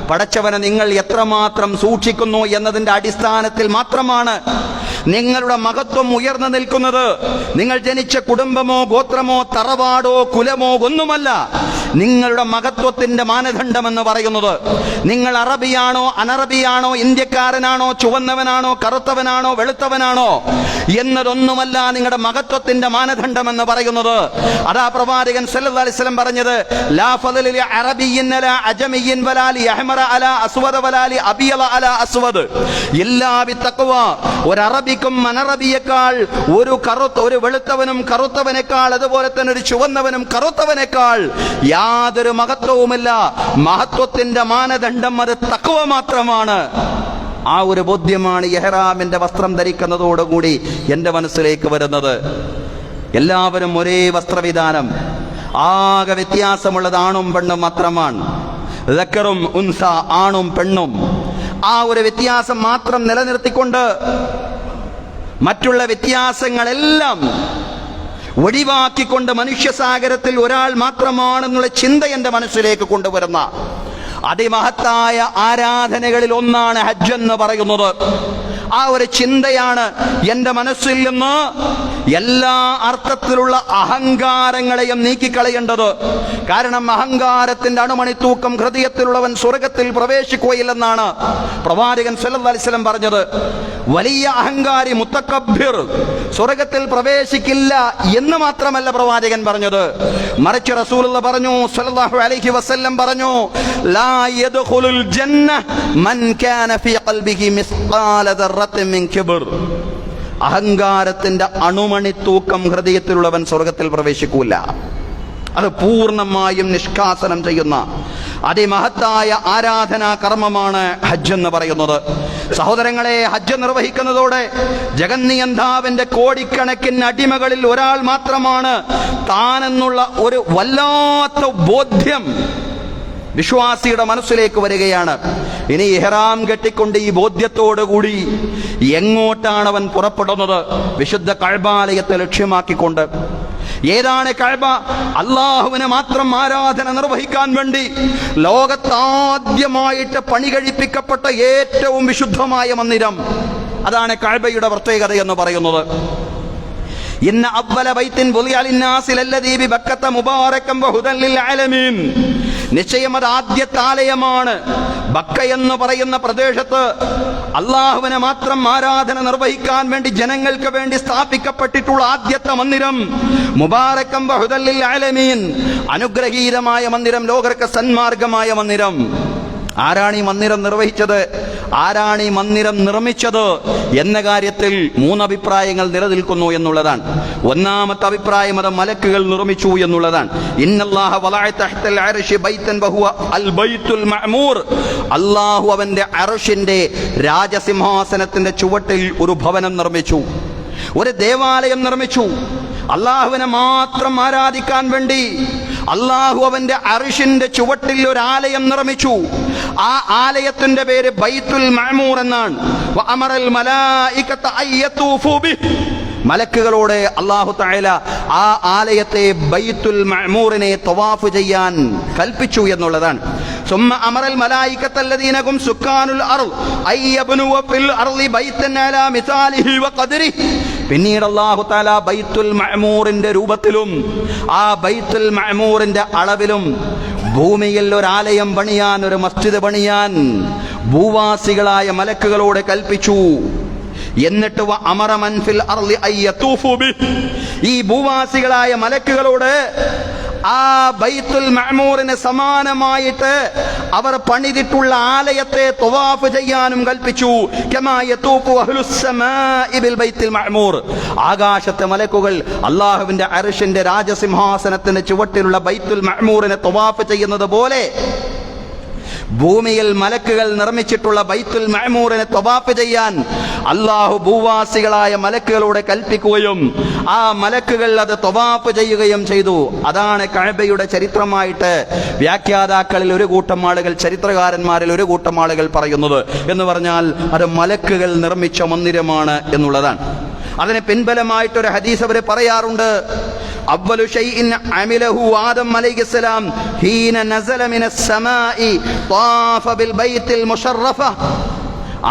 പടച്ചവനെ നിങ്ങൾ എത്രമാത്രം സൂക്ഷിക്കുന്നു എന്നതിൻ്റെ അടിസ്ഥാനത്തിൽ മാത്രമാണ് നിങ്ങളുടെ മഹത്വം ഉയർന്നു നിൽക്കുന്നത്. നിങ്ങൾ ജനിച്ച കുടുംബമോ ഗോത്രമോ തറവാടോ കുലമോ ഒന്നുമല്ല നിങ്ങളുടെ മഹത്വത്തിന്റെ മാനദണ്ഡമെന്ന് പറയുന്നത്. നിങ്ങൾ അറബിയാണോ അനറബിയാണോ, ഇന്ത്യക്കാരനാണോ ചുവന്നവനാണോ കറുത്തവനാണോ വെളുത്തവനാണോ എന്നതൊന്നുമല്ല നിങ്ങളുടെ മഹത്വത്തിന്റെ മാനദണ്ഡമെന്ന് പറയുന്നത്. അതാ പ്രവാചകൻ സല്ലല്ലാഹു അലൈഹി വസല്ലം പറഞ്ഞത്, ലാ ഫളല ലി അറബിയ്യിൻ അലാ അജമിയ്യിൻ വലാ ലി അഹ്മറ അലാ അസ്വദ വലാ ലി അബിയള അലാ അസ്വദ് ഇല്ലാ ബിത്തഖ്വ, ഒരു അറബിക്കും അനറബിയേക്കാൾ, ഒരു വെളുത്തവനും കറുത്തവനേക്കാൾ, അതുപോലെ തന്നെ ഒരു ചുവന്നവനും കറുത്തവനേക്കാൾ യാതൊരു മഹത്വവുമില്ല. മഹത്വത്തിന്റെ മാനദണ്ഡം അത് തഖ്വ മാത്രമാണ്. ആ ഒരു ബോധ്യമാണ് ഇഹ്റാമിന്റെ വസ്ത്രം ധരിക്കുന്നതോടുകൂടി എൻ്റെ മനസ്സിലേക്ക് വരുന്നത്. എല്ലാവരും ഒരേ വസ്ത്രവിധാനം, ആകെ വ്യത്യാസമുള്ളത് ആണും പെണ്ണും മാത്രമാണ്. ദക്കറും ഉൻസ, ആണും പെണ്ണും. ആ ഒരു വ്യത്യാസം മാത്രം നിലനിർത്തിക്കൊണ്ട് മറ്റുള്ള വ്യത്യാസങ്ങളെല്ലാം ഒഴിവാക്കിക്കൊണ്ട് മനുഷ്യസാഗരത്തിൽ ഒരാൾ മാത്രമാണെന്നുള്ള ചിന്ത എൻ്റെ മനസ്സിലേക്ക് കൊണ്ടുവരുന്ന അതിമഹത്തായ ആരാധനകളിൽ ഒന്നാണ് ഹജ്ജ് എന്ന് പറയുന്നത്. ആ ഒരു ചിന്തയാണ് എൻ്റെ മനസ്സിൽ നിന്ന് എല്ലാ അർത്ഥത്തിലുള്ള അഹങ്കാരങ്ങളെയും നീക്കിക്കളയേണ്ടത്. കാരണം അഹങ്കാരത്തിന്റെ അണുമണിത്തൂക്കം ഹൃദയത്തിലുള്ളവൻ സ്വർഗത്തിൽ പ്രവേശിക്കുകയില്ലെന്നാണ് പ്രവാചകൻ സല്ലല്ലാഹു അലൈഹി വസല്ലം പറഞ്ഞത്. വലിയ അഹങ്കാരി മുത്തക്കബ്ബിർ സ്വർഗത്തിൽ പ്രവേശിക്കില്ല എന്ന് മാത്രമല്ല പ്രവാചകൻ പറഞ്ഞത്, മറിച്ച് റസൂലുള്ളാഹി പറഞ്ഞു, സല്ലല്ലാഹു അലൈഹി വസല്ലം പറഞ്ഞു, ലാ യദ്ഖുലുൽ ജന്ന മൻ കാന ഫീ ഖൽബിഹി മിസ്ഖാല ദർറത്തിൻ മിൻ കിബ്ർ, അഹങ്കാരത്തിന്റെ അണുമണിത്തൂക്കം ഹൃദയത്തിലുള്ളവൻ സ്വർഗത്തിൽ പ്രവേശിക്കൂല. അത് പൂർണ്ണമായും നിഷ്കാസനം ചെയ്യുന്ന അതിമഹത്തായ ആരാധനാ കർമ്മമാണ് ഹജ്ജ് എന്ന് പറയുന്നത്. സഹോദരങ്ങളെ, ഹജ്ജ് നിർവഹിക്കുന്നതോടെ ജഗന്നിയന്താവിന്റെ കോടിക്കണക്കിന് അടിമകളിൽ ഒരാൾ മാത്രമാണ് താനെന്നുള്ള ഒരു വല്ലാത്ത ബോധ്യം വിശ്വാസിയുടെ മനസ്സിലേക്ക് വരികയാണ്. ഇനി ഇഹ്റാം കെട്ടിക്കൊണ്ട് ഈ ബോധ്യത്തോടുകൂടി എങ്ങോട്ടാണ് അവൻ പുറപ്പെടുന്നത്? വിശുദ്ധ കഅബാലയത്തെ ലക്ഷ്യമാക്കിക്കൊണ്ട്. ഏതാണ് കഅബ? അള്ളാഹുവിനെ മാത്രം ആരാധന നിർവഹിക്കാൻ വേണ്ടി ലോകത്താദ്യമായിട്ട് പണി കഴിപ്പിക്കപ്പെട്ട ഏറ്റവും വിശുദ്ധമായ മന്ദിരം. അതാണ് കഅബയുടെ പ്രത്യേകത എന്ന് പറയുന്നത്. ഇന്ന അവ്വല ബൈത്തിൻ വുളിഅ ലിന്നാസി ലല്ലദീ ബിബക്കത മുബാറകൻ വഹുദൻ ലിൽ ആലമീൻ. നിശ്ചയം അത് ആദ്യത്തെ ആലയമാണ്. ബക്ക എന്ന് പറയുന്ന പ്രദേശത്ത് അള്ളാഹുവിനെ മാത്രം ആരാധന നിർവഹിക്കാൻ വേണ്ടി ജനങ്ങൾക്ക് വേണ്ടി സ്ഥാപിക്കപ്പെട്ടിട്ടുള്ള ആദ്യത്തെ മന്ദിരം മുബാറകൻ വഹുദൻ ലിൽ ആലമീൻ, അനുഗ്രഹീതമായ മന്ദിരം, ലോകർക്ക് സന്മാർഗമായ മന്ദിരം. ആരാണ് ഈ മന്ദിരം നിർവഹിച്ചത്? ആരാണ് ഈ മന്ദിരം നിർമ്മിച്ചത് എന്ന കാര്യത്തിൽ മൂന്നഭിപ്രായങ്ങൾ നിലനിൽക്കുന്നു എന്നുള്ളതാണ്. ഒന്നാമത്തെ അഭിപ്രായം അത് മലക്കുകൾ നിർമ്മിച്ചു എന്നുള്ളതാണ്. ഇന്നല്ലാഹ വലഅ തഹ്തൽ അർശി ബൈതൻ വഹുവ അൽ ബൈത്തുൽ മഅമൂർ. അല്ലാഹു അവന്റെ അർശിന്റെ രാജസിംഹാസനത്തിന്റെ ചുവട്ടിൽ ഒരു ഭവനം നിർമ്മിച്ചു, ഒരു ദേവാലയം നിർമ്മിച്ചു. അള്ളാഹുവിനെ മാത്രം ആരാധിക്കാൻ വേണ്ടി അള്ളാഹു അവന്റെ അർശിന്റെ ചുവട്ടിൽ ഒരു ആലയം നിർമ്മിച്ചു. ആ ആലയത്തിന്റെ പേര് ബൈത്തുൽ മഅമൂർ എന്നാണ്. വഅമറൽ മലായികത അയ്യതൂഫു ബിഹി. മലക്കുകളോട് അല്ലാഹു തആല ആ ആലയത്തെ ബൈത്തുൽ മഅമൂറിനെ തവാഫ് ചെയ്യാൻ കൽപ്പിച്ചു എന്നുള്ളതാണ്. സുമ്മ അമറൽ മലായികത അല്ലദീന ഹും സുക്കാനുൽ അർള് അയ്യബ്നു ഫിൽ അർളി ബൈതൻ അലാ മിസാലിഹി വഖദരിഹി. പിന്നീട് അല്ലാഹു തആല ബൈത്തുൽ മഅമൂറിന്റെ രൂപത്തിലും ആ ബൈത്തുൽ മഅമൂറിന്റെ അളവിലും ഭൂമിയിൽ ഒരു ആലയം പണിയാൻ, ഒരു മസ്ജിദ് പണിയാൻ ഭൂവാസികളായ മലക്കുകളോട് കൽപ്പിച്ചു. എന്നിട്ട് അമറ മൻ ഫിൽ അർളി അയ്യതൂഫു ബിഹി. ഈ ഭൂവാസികളായ മലക്കുകളോട് ആ ബൈത്തുൽ മഅമൂറിന് സമാനമായിട്ട് അവർ പണിതിട്ടുള്ള ആലയത്തെ തവാഫ് ചെയ്യാനും കൽപ്പിച്ചു. കമാ യതൂഫു അഹ്ലുസ് സമാഇ ബിൽ ബൈത്തുൽ മഅമൂർ. ആകാശത്തെ മലക്കുകൾ അല്ലാഹുവിന്റെ അർശിന്റെ രാജസിംഹാസനത്തിന്റെ ചുവട്ടിലുള്ള ബൈത്തുൽ മഅമൂറിനെ തവാഫ് ചെയ്യുന്നത് പോലെ ഭൂമിയിൽ മലക്കുകൾ നിർമ്മിച്ചിട്ടുള്ള ബൈത്തുൽ മഅമൂറിനെ തവാഫ് ചെയ്യാൻ അല്ലാഹു ഭൂവാസികളായ മലക്കുകളോട് കൽപ്പിക്കുകയും ആ മലക്കുകൾ അത് തവാഫ് ചെയ്യുകയും ചെയ്തു. അതാണ് കഅബയുടെ ചരിത്രമായിട്ട് വ്യാഖ്യാതാക്കളിൽ ഒരു കൂട്ടം ആളുകൾ, ചരിത്രകാരന്മാരിൽ ഒരു കൂട്ടം ആളുകൾ പറയുന്നത്. എന്ന് പറഞ്ഞാൽ അത് മലക്കുകൾ നിർമ്മിച്ച മന്ദിരമാണ് എന്നുള്ളതാണ്. അതിന് പിൻബലമായിട്ടൊരു ഹദീസ് അവർ പറയാറുണ്ട്. അവ്വലു ശൈഇൻ അമിലഹു ആദം അലൈഹിസ്സലാം ഹീന നസല മിനസ് സമാഇ ത്വാഫ ബിൽ ബൈത്തിൽ മുശറഫ.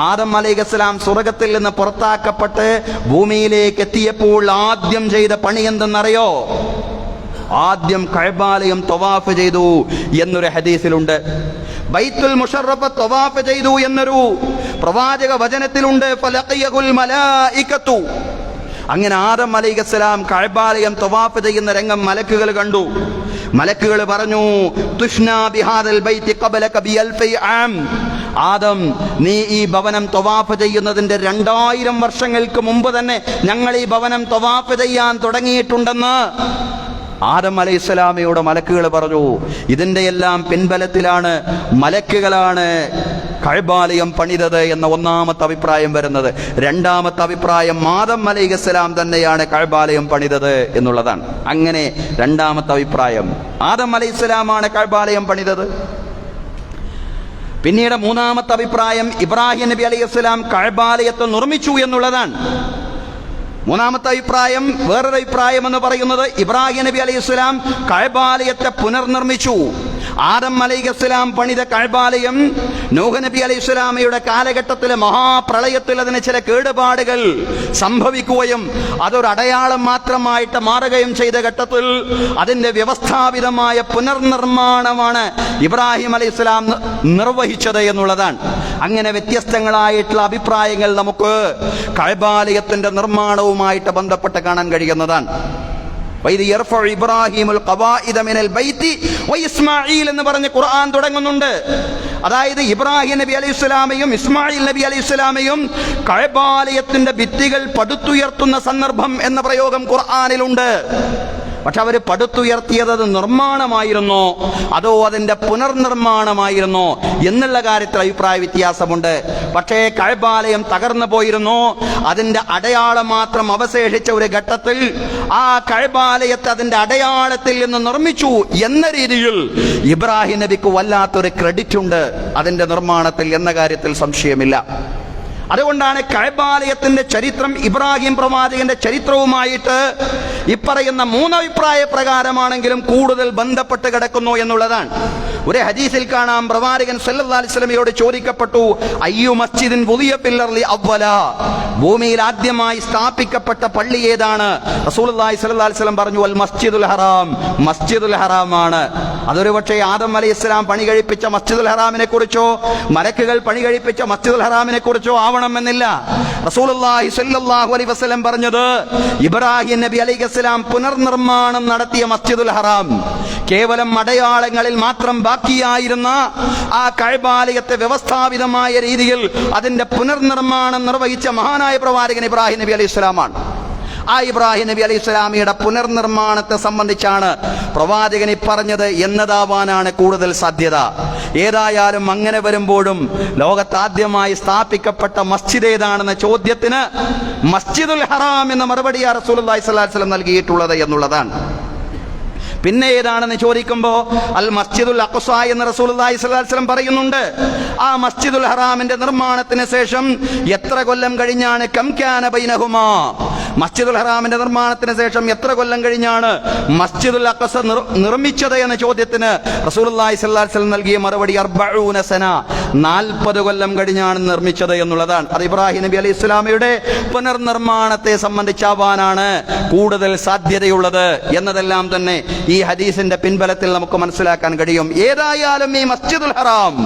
ആദം അലൈഹിസ്സലാം സ്വർഗ്ഗത്തിൽ നിന്ന് പുറത്താക്കപ്പെട്ട് ഭൂമിയിലേക്ക് എത്തിയപ്പോൾ ആദ്യം ചെയ്ത പണി എന്തെന്നറിയോ? ആദ്യം കഅബാലയം തവാഫ് ചെയ്തു എന്നൊരു ഹദീസിലുണ്ട്. ബൈത്തുൽ മുശറഫ തവാഫ് ചെയ്തു എന്നൊരു പ്രവാചക വചനത്തിലുണ്ട്. ഫലഖിയഹുൽ മലായികതു. അങ്ങനെ ആദം അലൈഹിസ്സലാം കഅബാലയം തവാഫ് ചെയ്യുന്ന രംഗം മലക്കുകൾ കണ്ടു. മലക്കുകൾ പറഞ്ഞു, തുഷ്നാ ബിഹാദൽ ബൈത്തി ഖബലക ബിഅൽഫി ആം. ആദം, നീ ഈ ഭവനം തവാഫ് ചെയ്യുന്നതിന്റെ 2000 വർഷങ്ങൾക്ക് മുമ്പ് തന്നെ ഞങ്ങൾ ഈ ഭവനം തവാഫ് ചെയ്യാൻ തുടങ്ങിയിട്ടുണ്ടെന്ന് ആദം അലൈഹിസ്സലാമയോട് മലക്കുകൾ പറഞ്ഞു. ഇതിന്റെ എല്ലാം പിൻബലത്തിലാണ് മലക്കുകളാണ് കഅബാലയം പണിതത് എന്ന ഒന്നാമത്തെ അഭിപ്രായം വരുന്നത്. രണ്ടാമത്തെ അഭിപ്രായം ആദം അലൈഹിസ്സലാം തന്നെയാണ് കഅബാലയം പണിതത് എന്നുള്ളതാണ്. അങ്ങനെ രണ്ടാമത്തെ അഭിപ്രായം ആദം അലൈഹിസ്സലാമാണ് കഅബാലയം പണിതത്. പിന്നീട് മൂന്നാമത്തെ അഭിപ്രായം ഇബ്രാഹിം നബി അലൈഹിസ്സലാം കഅബാലയത്തെ നിർമ്മിച്ചു എന്നുള്ളതാണ്. മൂന്നാമത്തെ അഭിപ്രായം, വേറൊരു അഭിപ്രായം എന്ന് പറയുന്നത് ഇബ്രാഹിം നബി അലൈഹിസ്സലാം കഅബാലയത്തെ പുനർനിർമ്മിച്ചു. ആദം അലൈഹിസ്സലാം പണിത കഅബാലയം നൂഹ് നബി അലൈഹിസ്സലാമയുടെ കാലഘട്ടത്തിലെ മഹാപ്രളയത്തിൽ അതിന് ചില കേടുപാടുകൾ സംഭവിക്കുകയും അതൊരു അടയാളം മാത്രമായിട്ട് മാറുകയും ചെയ്ത ഘട്ടത്തിൽ അതിന്റെ വ്യവസ്ഥാപിതമായ പുനർനിർമ്മാണമാണ് ഇബ്രാഹിം അലൈഹിസ്സലാം നിർവഹിച്ചത് എന്നുള്ളതാണ്. അങ്ങനെ വ്യത്യസ്തങ്ങളായിട്ടുള്ള അഭിപ്രായങ്ങൾ നമുക്ക് കഅബാലയത്തിന്റെ നിർമ്മാണവുമായിട്ട് ബന്ധപ്പെട്ട് കാണാൻ കഴിയുന്നതാണ്. ഇബ്രാഹിമുൽ ഖവാഇദ മിനൽ ബൈത്തി വഇസ്മാഈൽ എന്ന് പറഞ്ഞ് ഖുർആൻ തുടങ്ങുന്നുണ്ട്. അതായത് ഇബ്രാഹിം നബി അലൈഹിസ്സലാമയും ഇസ്മായിൽ നബി അലൈഹിസ്സലാമയും കഅബാലയത്തിന്റെ ഭിത്തികൾ പടുത്തുയർത്തുന്ന സന്ദർഭം എന്ന പ്രയോഗം ഖുർആനിലുണ്ട്. പക്ഷെ അവർ പടുത്തുയർത്തിയത് അത് നിർമ്മാണമായിരുന്നോ അതോ അതിന്റെ പുനർനിർമ്മാണമായിരുന്നോ എന്നുള്ള കാര്യത്തിൽ അഭിപ്രായ വ്യത്യാസമുണ്ട്. പക്ഷേ കഅബാലയം തകർന്നു പോയിരുന്നു. അതിന്റെ അടയാളം മാത്രം അവശേഷിച്ച ഒരു ഘട്ടത്തിൽ ആ കഅബാലയത്തെ അതിന്റെ അടയാളത്തിൽ നിന്ന് നിർമ്മിച്ചു എന്ന രീതിയിൽ ഇബ്രാഹിം നബിക്ക് വല്ലാത്തൊരു ക്രെഡിറ്റ് ഉണ്ട് അതിന്റെ നിർമ്മാണത്തിൽ എന്ന കാര്യത്തിൽ സംശയമില്ല. അതുകൊണ്ടാണ് കഅബാലയത്തിന്റെ ചരിത്രം ഇബ്രാഹിം പ്രവാചകന്റെ ചരിത്രവുമായിട്ട് ഇപ്പറയുന്ന മൂന്നഭിപ്രായ പ്രകാരമാണെങ്കിലും കൂടുതൽ ബന്ധപ്പെട്ട് കിടക്കുന്നു എന്നുള്ളതാണ്. ഒരു ഹദീസിൽ കാണാം, പ്രവാചകൻ സല്ലല്ലാഹു അലൈഹി വസല്ലമയോട് ചോദിക്കപ്പെട്ടു, അയ്യു മസ്ജിദിൻ വുദിയ ഫിൽ അർളി അവ്വല, ഭൂമിയിൽ ആദ്യമായി സ്ഥാപിക്കപ്പെട്ട പള്ളി ഏതാണ്? റസൂലുള്ളാഹി സ്വല്ലല്ലാഹു അലൈഹി വസല്ലം പറഞ്ഞു, അൽ മസ്ജിദുൽ ഹറാം, മസ്ജിദുൽ ഹറാമാണ്. അതൊരു പക്ഷേ ആദം അലൈഹിസ്സലാം പണി കഴിപ്പിച്ച മസ്ജിദുൽ ഹറാമിനെ കുറിച്ചോ മലക്കുകൾ പണി കഴിപ്പിച്ച മസ്ജിദുൽ ഹറാമിനെ കുറിച്ചോ ആവണമെന്നില്ല. റസൂലുള്ളാഹി സ്വല്ലല്ലാഹു അലൈഹി വസല്ലം പറഞ്ഞത് ഇബ്രാഹിം നബി അലൈഹിസ്സലാം പുനർനിർമ്മാണം നടത്തിയ മസ്ജിദുൽ ഹറാം, കേവലം അടയാളങ്ങളിൽ മാത്രം ബാക്കിയായിരുന്ന ആ കഅബാലയത്തെ വ്യവസ്ഥാപിതമായ രീതിയിൽ അതിന്റെ പുനർനിർമ്മാണം നിർവഹിച്ച മഹാനായ പ്രവാചകൻ ഇബ്രാഹിം നബി അലൈഹിസ്സലാമാണ്. ആ ഇബ്രാഹിം നബി അലൈഹി സ്വലാമിയുടെ പുനർനിർമ്മാണത്തെ സംബന്ധിച്ചാണ് പ്രവാചകൻ പറഞ്ഞത് എന്നതാവാനാണ് കൂടുതൽ സാധ്യത. ഏതായാലും അങ്ങനെ വരുമ്പോഴും ലോകത്താദ്യമായി സ്ഥാപിക്കപ്പെട്ട മസ്ജിദ് ഏതാണെന്ന ചോദ്യത്തിന് മസ്ജിദുൽ ഹറാം എന്ന മറുപടിയാണ് റസൂലുള്ളാഹി സ്വല്ലല്ലാഹു അലൈഹി വസല്ലം നൽകിയിട്ടുള്ളത് എന്നുള്ളതാണ്. പിന്നെ ഏതാണെന്ന് ചോദിക്കുമ്പോൾ അൽ മസ്ജിദുൽ അഖ്സ എന്ന് റസൂലുള്ളാഹി സ്വല്ലല്ലാഹു അലൈഹി വസല്ലം പറയുന്നുണ്ട്. ആ മസ്ജിദുൽ ഹറാമിന്റെ നിർമ്മാണത്തിന് ശേഷം എത്ര കൊല്ലം കഴിഞ്ഞാണ് കം കാന ബൈനഹുമാ, മസ്ജിദുൽ ഹറാമിന്റെ നിർമ്മാണത്തിന് ശേഷം എത്ര കൊല്ലം കഴിഞ്ഞാണ് മസ്ജിദുൽ അഖ്സ നിർമ്മിച്ചത് എന്ന ചോദ്യത്തിന് റസൂലുള്ളാഹി സ്വല്ലല്ലാഹു അലൈഹി വസല്ലം നൽകിയ മറുപടി 40 സന, 40 കൊല്ലം കഴിഞ്ഞാണ് നിർമ്മിച്ചത് എന്നുള്ളതാണ്. അത് ഇബ്രാഹിം നബി അലൈഹി സ്വലാമയുടെ പുനർനിർമ്മാണത്തെ സംബന്ധിച്ചാവാനാണ് കൂടുതൽ സാധ്യതയുള്ളത് എന്നതെല്ലാം തന്നെ ഈ ഹദീസിന്റെ പിൻബലത്തിൽ നമുക്ക് മനസ്സിലാക്കാൻ കഴിയും. ഏതായാലും ഈ മസ്ജിദുൽ ഹറാം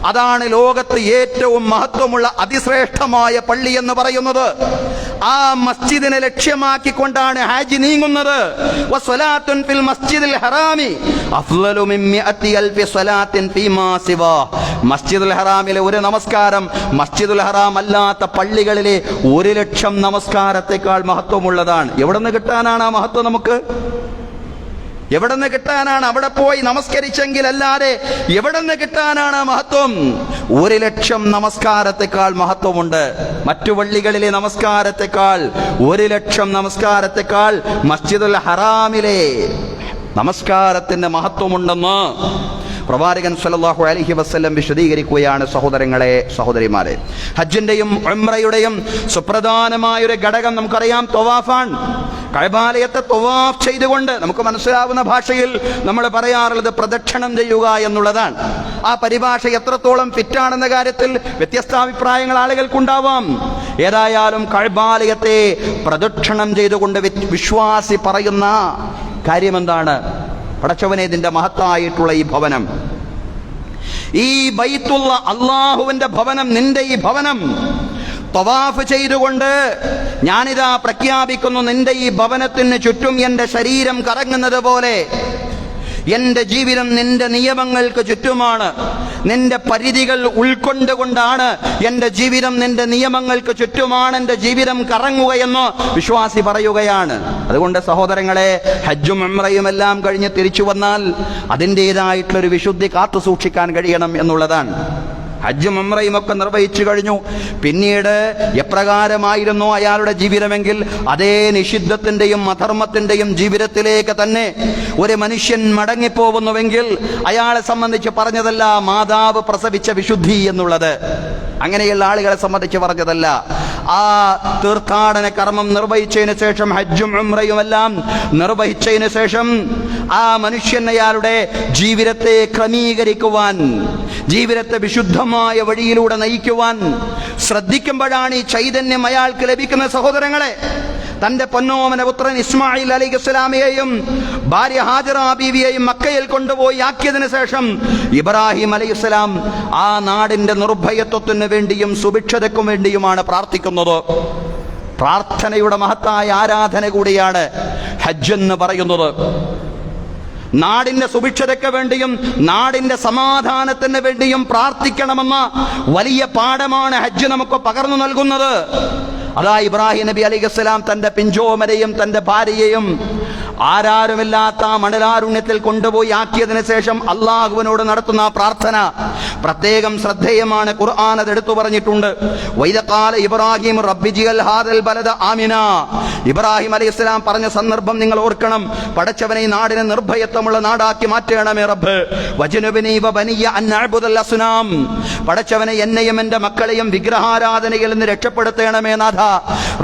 അതാണ് ലോകത്ത് ഏറ്റവും മഹത്വമുള്ള അതിശ്രേഷ്ഠമായ പള്ളി എന്ന് പറയുന്നത്. ആ മസ്ജിദിനെ ലക്ഷ്യമാക്കിക്കൊണ്ടാണ് ഹാജി നീങ്ങുന്നത്. വസ്സലാത്തുൻ ഫിൽ മസ്ജിദിൽ ഹറാമി അഫ്ളലു മിൻ മിഅത്തി അൽഫി സ്വലാത്തിൻ ഫീമാ സിവാ, മസ്ജിദുൽ ഹറാമിലെ ഒരു നമസ്കാരം മസ്ജിദുൽ ഹറാം അല്ലാത്ത പള്ളികളിലെ 1,00,000 നമസ്കാരത്തെക്കാൾ മഹത്വമുള്ളതാണ്. എവിടെ നിന്ന് കിട്ടാനാണ് ആ മഹത്വം? നമുക്ക് എവിടെ നിന്ന് കിട്ടാനാണ്? അവിടെ പോയി നമസ്കരിച്ചെങ്കിൽ അല്ലാതെ എവിടെ നിന്ന് കിട്ടാനാണ് മഹത്വം? 1,00,000 നമസ്കാരത്തെക്കാൾ മഹത്വമുണ്ട്. മറ്റു പള്ളികളിലെ നമസ്കാരത്തെക്കാൾ 1,00,000 നമസ്കാരത്തെക്കാൾ മസ്ജിദുൽ ഹറാമിലെ നമസ്കാരത്തിന്റെ മഹത്വമുണ്ടെന്ന് പ്രവാചകൻ സല്ലല്ലാഹു അലൈഹി വസല്ലം വിശദീകരിക്കുകയാണ്. സഹോദരങ്ങളെ, സഹോദരിമാരെ, ഹജ്ജിന്റെയും ഉംറയുടെയും സുപ്രധാനമായ ഒരു ഘടകം നമുക്കറിയാം, തവാഫാണ്. കഅബാലയത്തെ തവാഫ് ചെയ്തുകൊണ്ട് നമുക്ക് മനസ്സിലാവുന്ന ഭാഷയിൽ നമ്മൾ പറയാറുള്ളത് പ്രദക്ഷിണം ചെയ്യുക എന്നുള്ളതാണ്. ആ പരിഭാഷ എത്രത്തോളം ഫിറ്റാണെന്ന കാര്യത്തിൽ വ്യത്യസ്താഭിപ്രായങ്ങൾ ആളുകൾക്കുണ്ടാവാം. ഏതായാലും കഅബാലയത്തെ പ്രദക്ഷിണം ചെയ്തുകൊണ്ട് വിശ്വാസി പറയുന്ന കാര്യമെന്താണ്? പടച്ചവനെ, ഇതിന്റെ മഹത്തായിട്ടുള്ള ഈ ഭവനം, ഈ ബൈത്തുള്ള അള്ളാഹുവിന്റെ ഭവനം, നിന്റെ ഈ ഭവനം തവാഫ് ചെയ്തുകൊണ്ട് ഞാനിതാ പ്രഖ്യാപിക്കുന്നു, നിന്റെ ഈ ഭവനത്തിന് ചുറ്റും എന്റെ ശരീരം കറങ്ങുന്നത് പോലെ എന്റെ ജീവിതം നിന്റെ നിയമങ്ങൾക്ക് ചുറ്റുമാണ്. നിന്റെ പരിധികൾ ഉൾക്കൊണ്ടുകൊണ്ടാണ് എന്റെ ജീവിതം, നിന്റെ നിയമങ്ങൾക്ക് ചുറ്റുമാണ് എന്റെ ജീവിതം കറങ്ങുകയെന്ന് വിശ്വാസി പറയുകയാണ്. അതുകൊണ്ട് സഹോദരങ്ങളെ, ഹജ്ജും ഉംറയും എല്ലാം കഴിഞ്ഞ് തിരിച്ചു വന്നാൽ അതിൻ്റെതായിട്ടുള്ളൊരു വിശുദ്ധി കാത്തു സൂക്ഷിക്കാൻ കഴിയണം എന്നുള്ളതാണ്. ഹജ്ജും ഉംറയും ഒക്കെ നിർവഹിച്ചു കഴിഞ്ഞു. പിന്നീട് എപ്രകാരമായിരുന്നു അയാളുടെ ജീവിതമെങ്കിൽ അതേ നിഷിദ്ധത്തിന്റെയും അധർമ്മത്തിന്റെയും ജീവിതത്തിലേക്ക് തന്നെ ഒരു മനുഷ്യൻ മടങ്ങിപ്പോകുന്നുവെങ്കിൽ അയാളെ സംബന്ധിച്ച് പറഞ്ഞതല്ല മാതാവ് പ്രസവിച്ച വിശുദ്ധി എന്നുള്ളത്. അങ്ങനെയുള്ള ആളുകളെ സംബന്ധിച്ച് പറഞ്ഞതല്ല. ആ തീർത്ഥാടന കർമ്മം നിർവഹിച്ചതിന് ശേഷം, ഹജ്ജും ഉംറയും എല്ലാം നിർവഹിച്ചതിന് ശേഷം ആ മനുഷ്യൻ അയാളുടെ ജീവിതത്തെ ക്രമീകരിക്കുവാൻ, ജീവിതത്തെ വിശുദ്ധമായ വഴിയിലൂടെ നയിക്കുവാൻ ശ്രദ്ധിക്കുമ്പോഴാണ് ഈ ചൈതന്യം അയാൾക്ക് ലഭിക്കുന്ന. സഹോദരങ്ങളെ, തന്റെ പൊന്നോമന പുത്രൻ ഇസ്മായിൽ അലൈഹിസ്സലാമിയെയും ഭാര്യ ഹാജറ ബീവിയെയും മക്കയിൽ കൊണ്ടുപോയി ആക്കിയതിനു ശേഷം ഇബ്രാഹിം അലൈഹിസ്സലാം ആ നാടിന്റെ നിർഭയത്വത്തിന് വേണ്ടിയും സുഭിക്ഷതയ്ക്കും വേണ്ടിയുമാണ് പ്രാർത്ഥിക്കുന്നത്. പ്രാർത്ഥനയുടെ മഹത്തായ ആരാധന കൂടിയാണ് ഹജ്ജ് എന്ന് പറയുന്നത്. നാടിന്റെ സുഭിക്ഷതയ്ക്ക് വേണ്ടിയും നാടിന്റെ സമാധാനത്തിന് വേണ്ടിയും പ്രാർത്ഥിക്കണമെന്ന വലിയ പാഠമാണ് ഹജ്ജ് നമുക്ക് പകർന്നു നൽകുന്നത്. അതാ ഇബ്രാഹിം നബി അലൈഹിസ്സലാം തന്റെ പിഞ്ചോമരെയും തന്റെ ഭാര്യയെയും ആരാരുമില്ലാത്ത മണലാരുണ്യത്തിൽ കൊണ്ടുപോയി ആക്കിയതിനു ശേഷം അള്ളാഹുവിനോട് നടത്തുന്ന പ്രാർത്ഥന പ്രത്യേകം ശ്രദ്ധേയമാണ്. ഖുർആൻ അത് എടുത്തു പറഞ്ഞിട്ടുണ്ട്. വൈദഖാല ഇബ്രാഹിം റബ്ബി ജിഅൽ ഹാദൽ ബലദ ആമിന. ഇബ്രാഹിം അലൈഹിസ്സലാം പറഞ്ഞ സന്ദർഭം നിങ്ങൾ ഓർക്കണം. പടച്ചവനെ ഈ നാടിനെ നിർഭയത്വമുള്ള നാടാക്കി മാറ്റണമേ റബ്ബ്. വജനുബനി വബനിയ അൻ നഅ്ബുദൽ അസ്നാം. പടച്ചവനെ എന്നെയും എന്റെ മക്കളെയും വിഗ്രഹാരാധനയിൽ നിന്ന് രക്ഷപ്പെടുത്തണമേ നാഥ.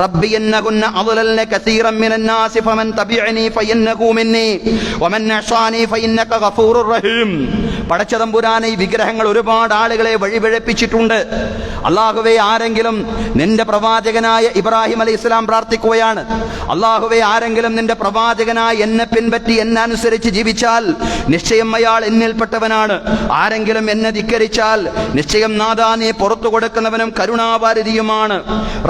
റബ്ബി ഇന്നകുന്ന അദ്ലൽന കസീറൻ മിനൻ നാസി ഫമൻ തബിഅനി ഫഇന്നഹു മിന്നി വമൻ അസാനി ഫഇന്നക ഗഫൂറുർ റഹീം. പടച്ചതമ്പുരാനെ ഈ വിഗ്രഹങ്ങൾ ഒരുപാട് ആളുകളെ വഴിപിഴപ്പിച്ചിട്ടുണ്ട്. അല്ലാഹുവേ, ആരെങ്കിലും നിന്റെ പ്രവാചകനായ ഇബ്രാഹിം അലൈഹിസ്സലാം പ്രാർത്ഥിക്കുകയാണ്, അല്ലാഹുവേ, ആരെങ്കിലും നിന്റെ പ്രവാചകനായ എന്നെ പിൻപറ്റി എന്നെ അനുസരിച്ച് ജീവിച്ചാൽ നിശ്ചയം അയാൾ എന്നിൽപ്പെട്ടവനാണ്. ആരെങ്കിലും എന്നെ ധിക്കരിച്ചാൽ നിശ്ചയം നാഥാ നീ പുറത്തു കൊടുക്കുന്നവനും കരുണാവാരിധിയുമാണ്.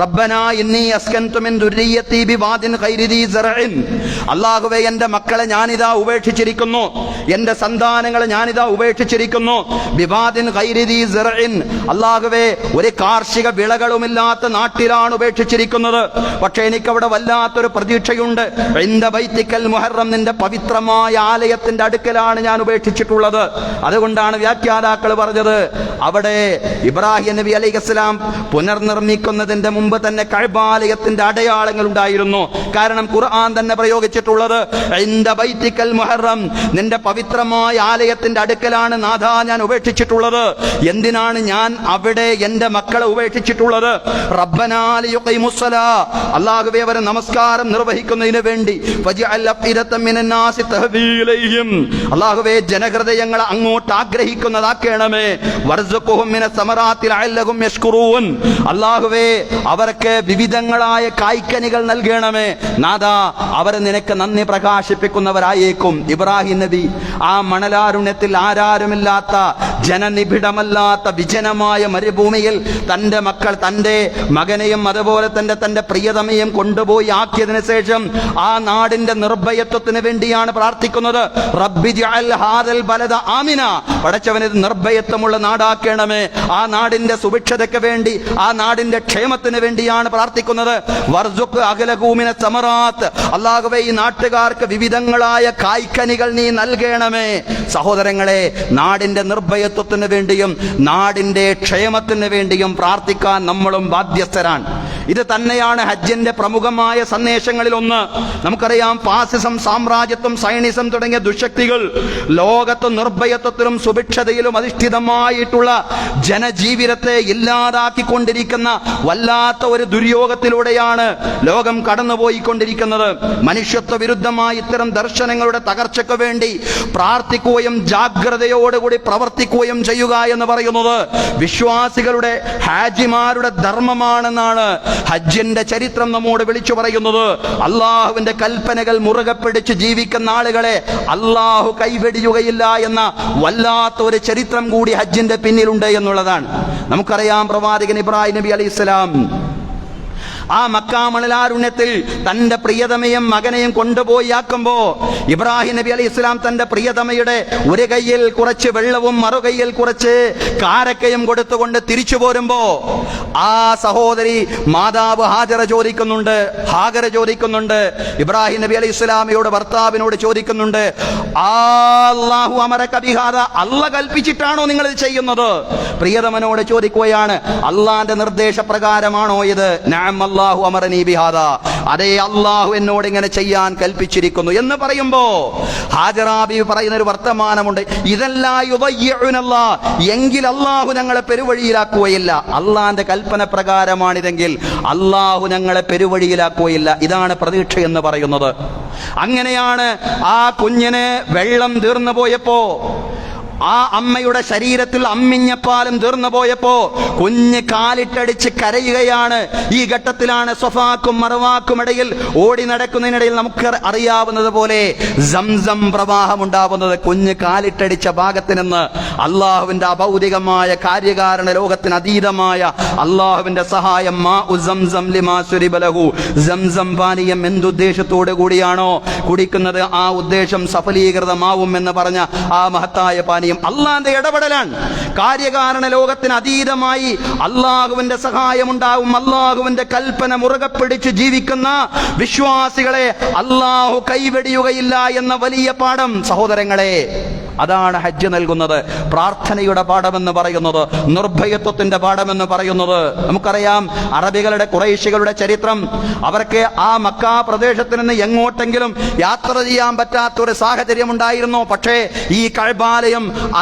റബ്ബനാ ഇന്നി അസ്കൻതു മിൻ ദുർരിയ്യതി ബിവാദിൻ ഗൈരി ദീ സറഇൻ. അല്ലാഹുവേ, എന്റെ മക്കളെ ഞാനിതാ ഉപേക്ഷിച്ചിരിക്കുന്നു, എന്റെ സന്താനങ്ങളെ ഞാനിതാ ഉപേക്ഷിച്ചിരിക്കുന്നു. ബിവാദിൻ ഗൈരി ദീ സറഇൻ. അല്ലാഹുവേ, ഒരു കാർഷിക വിളകളുമില്ലാത്ത നാട്ടിലാണ് ഉപേക്ഷിച്ചിരിക്കുന്നത്. പക്ഷേ എനിക്കവിടെ വല്ലാത്തൊരു പ്രതീക്ഷയുണ്ട്. ഇൻദ ബൈതിക്കൽ മുഹറം, നിന്റെ പവിത്രമായ ആലയത്തിന്റെ അടുക്കലാണ് ഞാൻ ഉപേക്ഷിച്ചിട്ടുള്ളത്. അതുകൊണ്ടാണ് വ്യാഖ്യാതാക്കൾ പറഞ്ഞത് അവിടെ ഇബ്രാഹിം നബി അലൈഹിസ്സലാം പുനർനിർമ്മിക്കുന്നതിന്റെ മുമ്പ് തന്നെ കഅബാലയത്തിന്റെ അടയാളങ്ങൾ ഉണ്ടായിരുന്നു. കാരണം ഖുർആൻ തന്നെ പ്രയോഗിച്ചിട്ടുള്ളത് ഇൻദ ബൈതിക്കൽ മുഹറം, നിന്റെ പവിത്രമായ ആലയത്തിന്റെ അടുക്കലാണ് നാഥാ ഞാൻ ഉപേക്ഷിച്ചിട്ടുള്ളത്. എന്തിനാണ് ഞാൻ അവിടെ എന്റെ മക്കളെ ഉപേക്ഷിച്ചിട്ടുള്ളത്? റബ്ബനാ ലിയുഖീമുസ്സലാ, അല്ലാഹുവേ, അവർ നമസ്കാരം നിർവഹിക്കുന്നതിന് വേണ്ടി. ഫജ്അൽ അഫ്ഇദതൻ മിനൻ നാസി തഹ്വീ ഇലൈഹിം, അല്ലാഹുവേ, ജനഹൃദയങ്ങളെ അങ്ങോട്ട് ആഗ്രഹിക്കുന്നതാക്കണമേ. വർസുഖുഹും മിനസ് സമറാത്തി ലഅല്ലഹും യഷ്കുറൂൻ, അല്ലാഹുവേ, അവർക്ക് വിവിധങ്ങളായ കായ്ക്കനികൾ നൽകണമേ. നാഥാ, അവർ നിനക്ക് നന്ദി പ്രകാശിപ്പിക്കുന്നവരായേക്കും. ഇബ്രാഹിം നബി ആ മണലാരുണ്യത്തിൽ ആരാരുമില്ലാത്ത ജനനിബിഡമല്ലാത്ത വിജനമായ മരുഭൂമിയിൽ തന്റെ മക്കൾ, തന്റെ മകനെയും അതുപോലെ തന്നെ തന്റെ പ്രിയതമയും കൊണ്ടുപോയി ആക്കിയതിനു ശേഷം ആ നാടിന്റെ നിർഭയത്വത്തിന് വേണ്ടിയാണ് പ്രാർത്ഥിക്കുന്നത്. റബ്ബി ജഅൽ ഹാദൽ ബലദ ആമിന, പടച്ചവനെ നിർഭയത്വമുള്ള നാടാക്കണമേ. ആ നാടിന്റെ സുഭിക്ഷതയ്ക്ക് വേണ്ടി, ആ നാടിന്റെ ക്ഷേമത്തിന് വേണ്ടിയാണ് പ്രാർത്ഥിക്കുന്നത്. വർസുഖ് അഹ്ലഹു മിനസ് സമറാത്ത്, അല്ലാഹുവേ, ഈ നാട്ടുകാർക്ക് വിവിധങ്ങളായ കായ്ക്കനികൾ നീ നൽകണമേ. സഹോദരങ്ങളെ, നാടിന്റെ നിർഭയത്വത്തിന് വേണ്ടിയും നാടിന്റെ ക്ഷേമത്തിന് വേണ്ടിയും പ്രാർത്ഥിക്കാൻ നമ്മളും ബാധ്യസ്ഥരാണ്. ഇത് തന്നെയാണ് ഹജ്ജിന്റെ പ്രമുഖമായ സന്ദേശങ്ങളിൽ ഒന്ന്. നമുക്കറിയാം, ഫാസിസം, സാമ്രാജ്യത്വം, സൈനിസം തുടങ്ങിയ ദുശക്തികൾ ലോകത്ത് നിർഭയത്വത്തിലും സുഭിക്ഷതയിലും അധിഷ്ഠിതമായിട്ടുള്ള ജനജീവിതത്തെ ഇല്ലാതാക്കിക്കൊണ്ടിരിക്കുന്ന വല്ലാത്ത ഒരു ദുര്യോഗത്തിലൂടെയാണ് ലോകം കടന്നുപോയിക്കൊണ്ടിരിക്കുന്നത്. മനുഷ്യത്വ വിരുദ്ധമായ ഇത്തരം ദർശനങ്ങളുടെ തകർച്ചയ്ക്ക് വേണ്ടി പ്രാർത്ഥിക്കുകയും ജാഗ്രതയോടുകൂടി പ്രവർത്തിക്കുകയും ചെയ്യുക എന്ന് പറയുന്നത് വിശ്വാസികളുടെ, ഹാജിമാരുടെ ധർമ്മമാണെന്നാണ് ഹജ്ജിന്റെ ചരിത്രം നമ്മോട് വിളിച്ചു പറയുന്നത്. അള്ളാഹുവിന്റെ കൽപ്പനകൾ മുറുകെ പിടിച്ച് ജീവിക്കുന്ന ആളുകളെ അള്ളാഹു കൈവെടിയുകയില്ല എന്ന വല്ലാത്ത ഒരു ചരിത്രം കൂടി ഹജ്ജിന്റെ പിന്നിലുണ്ട് എന്നുള്ളതാണ്. നമുക്കറിയാം, പ്രവാചകൻ ഇബ്രാഹിം നബി അലൈഹിസ്സലാം ആ മക്കാ മണലാരുണ്യത്തിൽ തന്റെ പ്രിയതമയും മകനെയും കൊണ്ടുപോയി ആക്കുമ്പോ ഇബ്രാഹിം നബി അലൈഹി ഇസ്ലാം തന്റെ പ്രിയതമയുടെ ഒരു കയ്യിൽ കുറച്ച് വെള്ളവും മറുകൈയിൽ കുറച്ച് കാരക്കയും കൊടുത്തുകൊണ്ട് തിരിച്ചു പോരുമ്പോ ആ സഹോദരി മാതാവ് ഹാജറ ചോദിക്കുന്നുണ്ട്, ഇബ്രാഹിം നബി അലൈഹി ഇസ്ലാമിയോട്, ഭർത്താവിനോട് ചോദിക്കുന്നുണ്ട്, അല്ലാഹു അമറക ബിഹാദ, അല്ലാഹ് കൽപ്പിച്ചിട്ടാണോ നിങ്ങൾ ഇത് ചെയ്യുന്നത്? പ്രിയതമനോട് ചോദിക്കുകയാണ്, അള്ളാന്റെ നിർദ്ദേശപ്രകാരമാണോ ഇത്? നഅം അല്ലാഹു അമറനി ബിഹാദ, അതേ, അള്ളാഹു എന്നോട് ഇങ്ങനെ ചെയ്യാൻ കൽപ്പിച്ചിരിക്കുന്നു എന്ന് പറയുമ്പോ ഹാജറ ബീവി പറയുന്ന ഒരു വർത്തമാനമുണ്ട്, ഇതല്ലാ യുദയ്യിഉനല്ലാ, എങ്കിൽ അള്ളാഹു ഞങ്ങളെ പെരുവഴിയിലാക്കുകയില്ല. അള്ളാന്റെ കൽപ്പന പ്രകാരമാണിതെങ്കിൽ അള്ളാഹു ഞങ്ങളെ പെരുവഴിയിലാക്കുകയില്ല. ഇതാണ് പ്രതീക്ഷ എന്ന് പറയുന്നത്. അങ്ങനെയാണ് ആ കുഞ്ഞിന് വെള്ളം തീർന്നു പോയപ്പോ, ആ അമ്മയുടെ ശരീരത്തിൽ അമ്മിഞ്ഞപ്പാലും തീർന്നു പോയപ്പോ കുഞ്ഞ് കാലിട്ടടിച്ച് കരയുകയാണ്. ഈ ഘട്ടത്തിലാണ് സ്വഫാക്കും മർവാക്കും ഇടയിൽ ഓടി നടക്കുന്നതിനിടയിൽ നമുക്ക് അറിയാവുന്നത് പോലെ സംസം പ്രവാഹം ഉണ്ടാവുന്നത്. കുഞ്ഞ് കാലിട്ടടിച്ച ഭാഗത്ത് നിന്ന് അള്ളാഹുവിന്റെ അഭൗതികമായ കാര്യകാരണ ലോകത്തിന് അതീതമായ അള്ളാഹുവിന്റെ സഹായം. സംസം പാനീയം എന്തുദ്ദേശത്തോടു കൂടിയാണോ കുടിക്കുന്നത്, ആ ഉദ്ദേശം സഫലീകൃതമാവും എന്ന് പറഞ്ഞ ആ മഹത്തായ പാനീയം പ്രാധാന്യം അള്ളാന്റെ ഇടപെടലാണ്. കാര്യകാരണ ലോകത്തിന് അതീതമായി അള്ളാഹുവിന്റെ സഹായമുണ്ടാവും. അള്ളാഹുവിന്റെ കൽപ്പന മുറുകെ പിടിച്ച് ജീവിക്കുന്ന വിശ്വാസികളെ അള്ളാഹു കൈവെടിയുകയില്ല എന്ന വലിയ പാഠം സഹോദരങ്ങളെ, അതാണ് ഹജ്ജ് നൽകുന്നത്. പ്രാർത്ഥനയുടെ പാഠമെന്ന് പറയുന്നത്, നിർഭയത്വത്തിന്റെ പാഠമെന്ന് പറയുന്നത്. നമുക്കറിയാം അറബികളുടെ ഖുറൈശികളുടെ ചരിത്രം. അവർക്ക് ആ മക്ക പ്രദേശത്ത് നിന്ന് എങ്ങോട്ടെങ്കിലും യാത്ര ചെയ്യാൻ പറ്റാത്ത ഒരു സാഹചര്യം ഉണ്ടായിരുന്നു. പക്ഷേ ഈ കഅബാലയം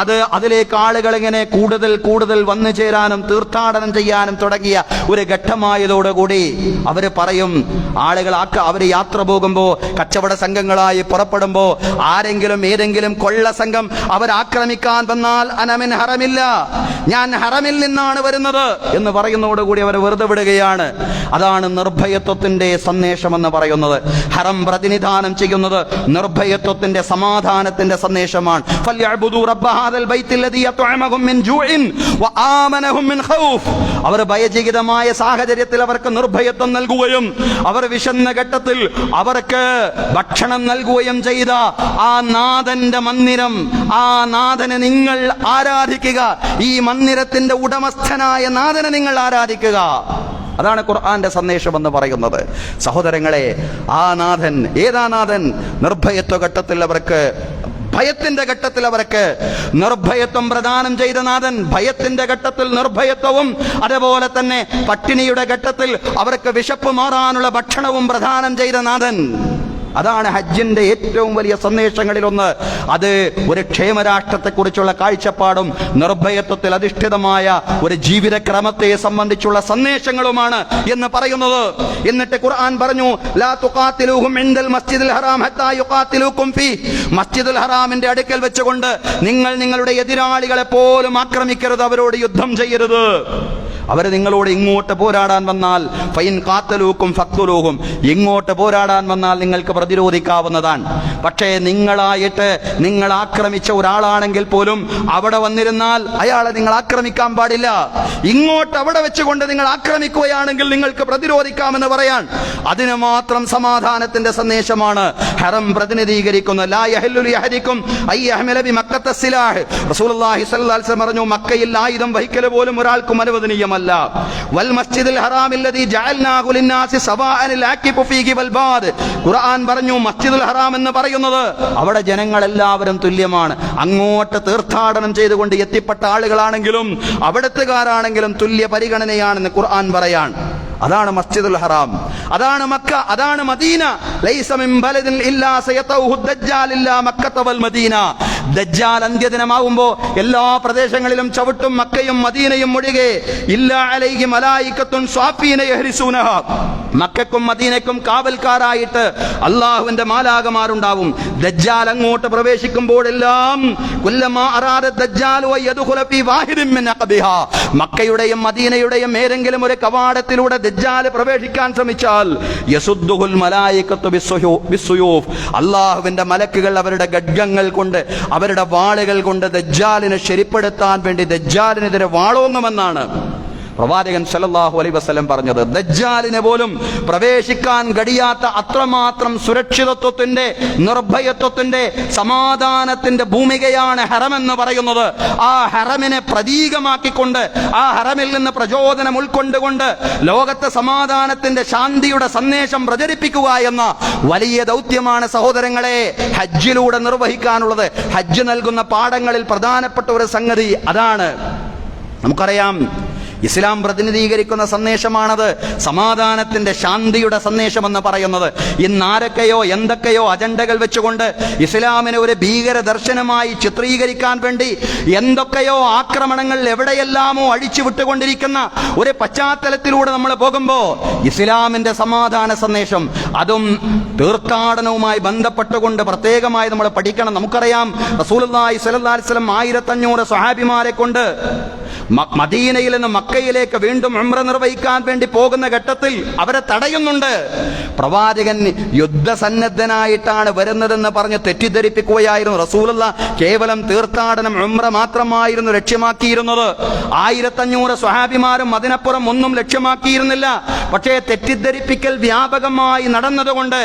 അതിലേക്ക് ആളുകൾ ഇങ്ങനെ കൂടുതൽ വന്നു ചേരാനും തീർത്ഥാടനം ചെയ്യാനും തുടങ്ങിയ ഒരു ഘട്ടമായതോടുകൂടി അവര് പറയും, ആളുകൾ അവര് യാത്ര പോകുമ്പോ കച്ചവട സംഘങ്ങളായി പുറപ്പെടുമ്പോ ആരെങ്കിലും ഏതെങ്കിലും കൊള്ള സംഘം അവരാക്രമിക്കാൻ വന്നാൽ അനമിൻ ഹറമില്ല, ഞാൻ ഹറമിൽ നിന്നാണ് വരുന്നത് എന്ന് പറയുന്നതോടുകൂടി അവർ വെറുതെ വിടുകയാണ്. അതാണ് നിർഭയത്വത്തിന്റെ സന്ദേശം എന്ന് പറയുന്നത്. ഹറം പ്രതിനിധാനം ചെയ്യുന്നത് നിർഭയത്വത്തിന്റെ സമാധാനത്തിന്റെ സന്ദേശമാണ്. അവർ ഭയചകിതമായ സാഹചര്യത്തിൽ അവർക്ക് നിർഭയത്വം നൽകുകയും അവർ വിശന്ന ഘട്ടത്തിൽ അവർക്ക് ഭക്ഷണം നൽകുകയും ചെയ്ത ആ നാഥന്റെ മന്ദിരം, ആ നാഥനെ നിങ്ങൾ ആരാധിക്കുക, ഈ മന്ദിരത്തിന്റെ ഉടമസ്ഥനായ നാഥനെ നിങ്ങൾ ആരാധിക്കുക. അതാണ് ഖുർആന്റെ സന്ദേശം എന്ന് പറയുന്നത്. സഹോദരങ്ങളെ, ആ നാഥൻ ഏതാ നാഥൻ? നിർഭയത്വ ഘട്ടത്തിൽ അവർക്ക്, ഭയത്തിന്റെ ഘട്ടത്തിൽ അവർക്ക് നിർഭയത്വം പ്രദാനം ചെയ്ത നാഥൻ. ഭയത്തിന്റെ ഘട്ടത്തിൽ നിർഭയത്വവും അതുപോലെ തന്നെ പട്ടിണിയുടെ ഘട്ടത്തിൽ അവർക്ക് വിശപ്പ് മാറാനുള്ള ഭക്ഷണവും പ്രദാനം ചെയ്ത നാഥൻ. അതാണ് ഹജ്ജിന്റെ ഏറ്റവും വലിയ സന്ദേശങ്ങളിലൊന്ന്. അത് ഒരു ക്ഷേമരാഷ്ട്രത്തെക്കുറിച്ചുള്ള കാഴ്ചപ്പാടും നിർഭയത്വത്തിൽ അധിഷ്ഠിതമായ ഒരു ജീവിതക്രമത്തെ സംബന്ധിച്ചുള്ള സന്ദേശങ്ങളുമാണ് എന്ന് പറയുന്നത്. എന്നിട്ട് ഖുർആൻ പറഞ്ഞു, ലാ തുഖാതിലൂഹും ഇൻദൽ മസ്ജിദിൽ ഹറാം ഹത്താ യുഖാതിലൂകും ഫീ. മസ്ജിദുൽ ഹറാമിന്റെ അടുക്കൽ വെച്ചുകൊണ്ട് നിങ്ങൾ നിങ്ങളുടെ എതിരാളികളെ പോലും ആക്രമിക്കരുത്, അവരോട് യുദ്ധം ചെയ്യരുത്. അവർ നിങ്ങളോട് ഇങ്ങോട്ട് പോരാടാൻ വന്നാൽ ഫൈൻ ഖാതലൂകും ഫഖ്തുലൂഹും, ഇങ്ങോട്ട് പോരാടാൻ വന്നാൽ നിങ്ങൾക്ക് പ്രതിരോധിക്കാവുന്നതാണ്. പക്ഷേ നിങ്ങൾ ആക്രമിച്ച ഒരാളാണെങ്കിൽ പോലും അവിടെ വന്നിരുന്നാൽ അയാളെ നിങ്ങൾ ആക്രമിക്കാൻ പാടില്ല. ഇങ്ങോട്ട് അവിടെ വെച്ചുകൊണ്ട് നിങ്ങൾ ആക്രമിക്കുകയാണെങ്കിൽ നിങ്ങൾക്ക് പ്രതിരോധിക്കാമെന്ന് പറയാൻ, അതിന് മാത്രം സമാധാനത്തിന്റെ സന്ദേശമാണ് ഹറം പ്രതിനിധീകരിക്കുന്നത്. ലാ യഹല്ലു ലിഅഹദികും അയ്യഹ്മില ബിമക്കത്ത സിലാഹ്. റസൂലുള്ളാഹി സ്വല്ലല്ലാഹു അലൈഹി വസല്ലം പറഞ്ഞു, മക്കയിൽ ആയുധം വഹിക്കൽ പോലും ഒരാൾക്കും അനുവദനീയമല്ല. വൽ മസ്ജിദുൽ ഹറാമില്ലദീ ജഅൽനാഹു ലിന്നാസി സവാഅനിൽ ആകിഫു ഫീഹി വൽ ബാദ്. ഖുർആൻ പറഞ്ഞു, മസ്ജിദുൽ ഹറാം എന്ന് പറയുന്നത് അവിടെ ജനങ്ങളെല്ലാവരും തുല്യമാണ്. അങ്ങോട്ട് തീർത്ഥാടനം ചെയ്തുകൊണ്ട് എത്തിപ്പെട്ട ആളുകളാണെങ്കിലും അവിടത്തുകാരാണെങ്കിലും തുല്യ പരിഗണനയാണെന്ന് ഖുർആൻ പറയാൻ. അതാണ് മസ്ജിദുൽ ഹറാം, അതാണ് മക്ക, അതാണ് മദീന. ലൈസ മിൻ ബലദിൻ ഇല്ലാ സയതൗഹു ദജ്ജാൽ ഇല്ലാ മക്കത വൽ മദീന. ദജ്ജാൽ അന്ത്യദിനമാവുമ്പോൾ എല്ലാ പ്രദേശങ്ങളിലും ചവിട്ടും മക്കയും മദീനയും ഒഴികെ. ഇല്ലാ അലൈഹി മലായികത്തുൻ സ്വാഫീന യഹ്രിസൂനഹ. മക്കക്കും മദീനക്കും കാവൽക്കാരായിട്ട് അള്ളാഹുവിന്റെ മാലാകമാരുണ്ടാവും. ദജ്ജാൽ അങ്ങോട്ട് പ്രവേശിക്കുമ്പോഴെല്ലാം കുല്ലമാ അറാദ ദജ്ജാൽ വയദ്ഖുല ഫീ വാഹിദിൻ മിൻ അഖബിഹാ, മക്കയുടെയും മദീനയുടെയും ഏതെങ്കിലും ഒരു കവാടത്തിലൂടെ ദജ്ജാൽ പ്രവേശിക്കാൻ ശ്രമിച്ചാൽ യസുദ്ദുഹുൽ മലായികത്തു ബിസ്സുയൂഫ്, അള്ളാഹുവിന്റെ മലക്കുകൾ അവരുടെ ഖഡ്ഗങ്ങൾ കൊണ്ട് അവരുടെ വാളുകൾ കൊണ്ട് ദജ്ജാലിനെ ശരിപ്പെടുത്താൻ വേണ്ടി ദജ്ജാലിനെതിരെ വാളോങ്ങുമെന്നാണ് പ്രവാചകൻ സല്ലല്ലാഹു അലൈഹി വസല്ലം പറഞ്ഞത്. ദജ്ജാലിനെ പോലും പ്രവേശിക്കാൻ കഴിയാത്ത അത്രമാത്രം സുരക്ഷിതത്വത്തിന്റെ, നിർഭയത്വത്തിന്റെ, സമാധാനത്തിന്റെ ഭൂമികയാണ് ഹറം എന്ന് പറയുന്നത്. ആ ഹറമിനെ പ്രതീകമാക്കിക്കൊണ്ട്, ആ ഹറമിൽ നിന്ന് പ്രചോദനം ഉൾക്കൊണ്ടുകൊണ്ട് ലോകത്തെ സമാധാനത്തിന്റെ, ശാന്തിയുടെ സന്ദേശം പ്രചരിപ്പിക്കുക എന്ന വലിയ ദൗത്യമാണ് സഹോദരങ്ങളെ ഹജ്ജിലൂടെ നിർവഹിക്കാനുള്ളത്. ഹജ്ജ് നൽകുന്ന പാഠങ്ങളിൽ പ്രധാനപ്പെട്ട ഒരു സംഗതി അതാണ്. നമുക്കറിയാം, ഇസ്ലാം പ്രതിനിധീകരിക്കുന്ന സന്ദേശമാണത്, സമാധാനത്തിന്റെ, ശാന്തിയുടെ സന്ദേശമെന്ന് പറയുന്നത്. ഇന്ന് ആരൊക്കെയോ എന്തൊക്കെയോ അജണ്ടകൾ വെച്ചുകൊണ്ട് ഇസ്ലാമിനെ ഒരു ഭീകര ദർശനമായി ചിത്രീകരിക്കാൻ വേണ്ടി എന്തൊക്കെയോ ആക്രമണങ്ങൾ എവിടെയെല്ലാമോ അഴിച്ചു വിട്ടുകൊണ്ടിരിക്കുന്ന ഒരു പശ്ചാത്തലത്തിലൂടെ നമ്മൾ പോകുമ്പോൾ ഇസ്ലാമിന്റെ സമാധാന സന്ദേശം, അതും തീർത്ഥാടനവുമായി ബന്ധപ്പെട്ടുകൊണ്ട് പ്രത്യേകമായി നമ്മൾ പഠിക്കണം. നമുക്കറിയാം, റസൂലുള്ളാഹി സ്വല്ലല്ലാഹു അലൈഹി വസല്ലം 1500 സ്വഹാബിമാരെ കൊണ്ട് മദീനയിൽ നിന്ന് മക്കയിലേക്ക് വീണ്ടും ഉംറ നിർവഹിക്കാൻ വേണ്ടി പോകുന്ന ഘട്ടത്തിൽ അവരെ തടയുന്നുണ്ട്. പ്രവാചകൻ യുദ്ധസന്നദ്ധനായിട്ടാണ് വരുന്നതെന്ന് പറഞ്ഞ് തെറ്റിദ്ധരിപ്പിക്കുകയായിരുന്നു. റസൂലുള്ളാഹി കേവലം തീർത്ഥാടനം ഉംറ മാത്രമായിരുന്നു ലക്ഷ്യമാക്കിയിരുന്നത്. 1500 സ്വഹാബിമാരും അതിനപ്പുറം ഒന്നും ലക്ഷ്യമാക്കിയിരുന്നില്ല. പക്ഷേ തെറ്റിദ്ധരിപ്പിക്കൽ വ്യാപകമായി നടന്നതുകൊണ്ട്